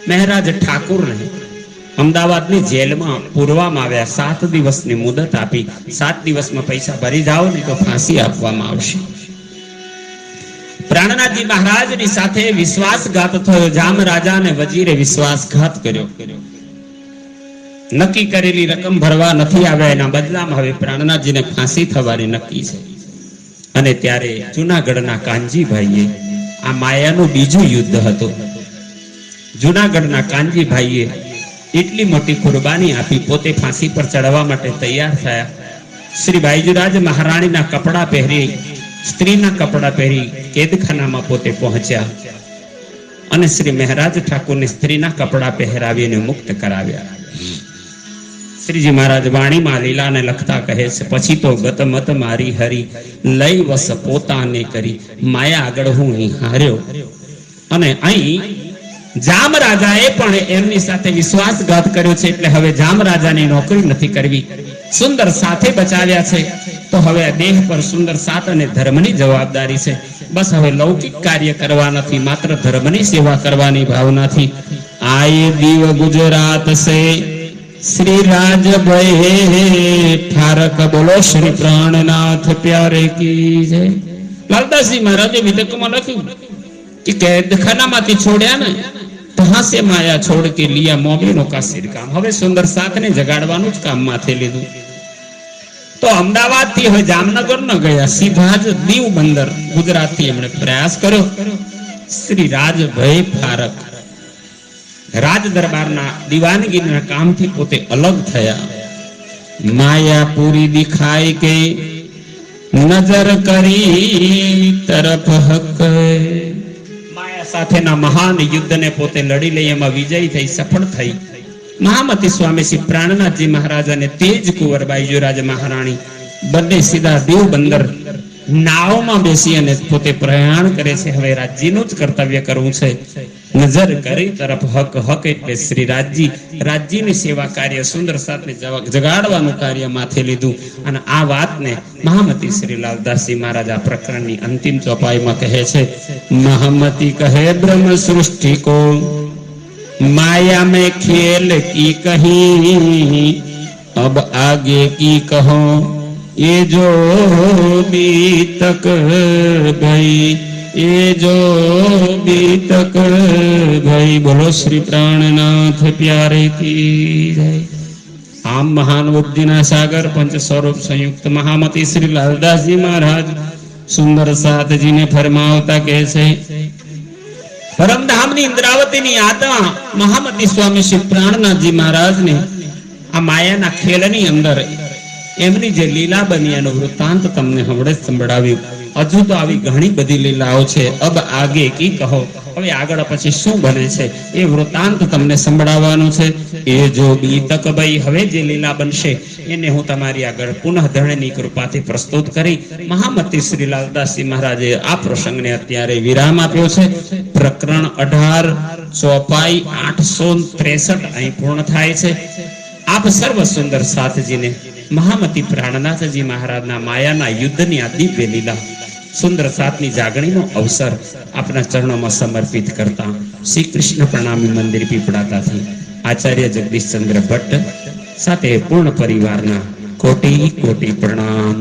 મહારાજ ઠાકુરને અમદાવાદની જેલમાં પૂરવામાં આવ્યા. 7 દિવસની મુદત આપી. 7 દિવસમાં પૈસા ભરી જાઓ ને તો ફાંસી આપવામાં આવશે. પ્રાણનાથજી મહારાજની સાથે વિશ્વાસઘાત થયો. જામ રાજા અને વજીરે વિશ્વાસઘાત કર્યો. નક્કી કરેલી રકમ ભરવા નથી આવ્યા. એના બદલામાં હવે પ્રાણનાથજીને ફાંસી થવાની નક્કી છે. અને ત્યારે જૂનાગઢના કાનજીભાઈએ, આ માયાનું બીજું યુદ્ધ હતું. જૂનાગઢના કાનજીભાઈએ એટલી મોટી કુરબાની આપી, પોતે ફાંસી પર ચડવા માટે તૈયાર થયા. શ્રી બાઈજીરાજ મહારાણીના કપડા પહેરી, સ્ત્રીના કપડા પહેરી કેદખાનામાં પોતે પહોંચ્યા અને શ્રી મહારાજ ઠાકુરને સ્ત્રીના કપડા પહેરાવીને મુક્ત કરાવ્યા. શ્રીજી મહારાજ વાણીમાં લીલાને લખતા કહે છે, પછી તો ગત મત મારી હરી લઈ વસ પોતાને કરી, માયા આગળ હું હાર્યો. અને અહીં જામ રાજાએ પણ એમની સાથે વિશ્વાસઘાત કર્યો છે. એટલે હવે જામ રાજાની નોકરી નથી કરવી. સુંદર સાથે બચાવ્યા છે તો હવે દેહ પર સુંદર સાથ અને ધર્મની જવાબદારી છે. બસ હવે લૌકિક કાર્ય કરવા નથી, માત્ર ધર્મની સેવા કરવાની ભાવનાથી આયે દીવ ગુજરાત સે શ્રી રાજભાઈ ઠારક. બોલો શ્રી પ્રાણનાથ પ્યારે કી જય. લાલદાસજી મહારાજે વિધકમાં લખ્યું કે કેદખાનામાંથી છોડ્યા ને, તહાં સે માયા છોડ કે લિયા મોમીનો કા સિર કામ. હવે સુંદર સાથને જગાડવાનું જ કામ માથે લીધું. તો અમદાવાદ થી હવે જામનગર ન ગયા, સીધા જ દીવ બંદર ગુજરાત થી એમણે પ્રયાસ કર્યો. શ્રી રાજભાઈ ઠારક રાજ દરબારના દીવાનગીરીના કામથી પોતે અલગ થયા. માયા પૂરી દિખાઈ કે નજર કરી તરફ હક. માયા સાથેના મહાન યુદ્ધને પોતે લડી લઈ એમાં વિજય થઈ, સફળ થઈ. મહામતી સ્વામી શ્રી પ્રાણનાથજી મહારાજ અને તેજ કુંવર બાઈજીરાજ મહારાણી બંને સીધા દીવ બંદર નાવમાં બેસી અને પોતે પ્રયાણ કરે છે. હવે રાજ્યનું જ કર્તવ્ય કરવું છે. નજર કરી તરફ હક હક એટલે શ્રી રાજજીની સેવા કાર્ય સુંદર સાથે જગાડવાનું કાર્ય માથે લીધું. અને આ વાતને મહામતી શ્રી લાલદાસજી મહારાજ આ પ્રકરણની અંતિમ ચોપાઈમાં કહે છે. મહામતી કહે બ્રહ્મ સૃષ્ટિ કો माया में खेल की कहीं अब आगे की कहो ये जो बीतक गई ये जो बीतक गई. बोलो श्री प्राणनाथ प्यारे की जय. आम महान बुद्धिना सागर पंच स्वरूप संयुक्त महामती श्री लालदासजी महाराज सुंदर साथजी ने फरमावता कैसे परमधाम इंद्रावती ની આત્મા મહામતી સ્વામી શ્રી પ્રાણનાથજી મહારાજને આ માયાના ખેલની અંદર એમની જે લીલા બની એનો વૃત્તાંત તમને હમણાં સંભળાવ્યું. હજુ તો આવી ઘણી બધી લીલાઓ છે. અબ આગે કી કહો, હવે આગળ પછી શું બને છે એ વૃત્તાંત તમને સંભળાવવાનું છે. એ જો બીતક ભાઈ, હવે જે લીલા બનશે એને હું તમારી આગળ પુનઃ ધરણીની કૃપાથી પ્રસ્તુત કરી મહામતી શ્રી લાલદાસજી મહારાજે આ પ્રસંગને અત્યારે વિરામ આપ્યો છે. પ્રકરણ 18 ચોપાઈ 863 અહીં પૂર્ણ થાય છે. આપ સર્વ સુંદર સાથજીને મહામતી પ્રાણનાથજી મહારાજના માયાના યુદ્ધની આ દિવ્ય લીલા સુંદર સાતની જાગણીનો અવસર આપના ચરણોમાં સમર્પિત કરતા શ્રી કૃષ્ણ પ્રણામી મંદિર પીપળાતાથી આચાર્ય જગદીશચંદ્ર ભટ્ટ સાથે પૂર્ણ પરિવારના કોટી કોટી પ્રણામ.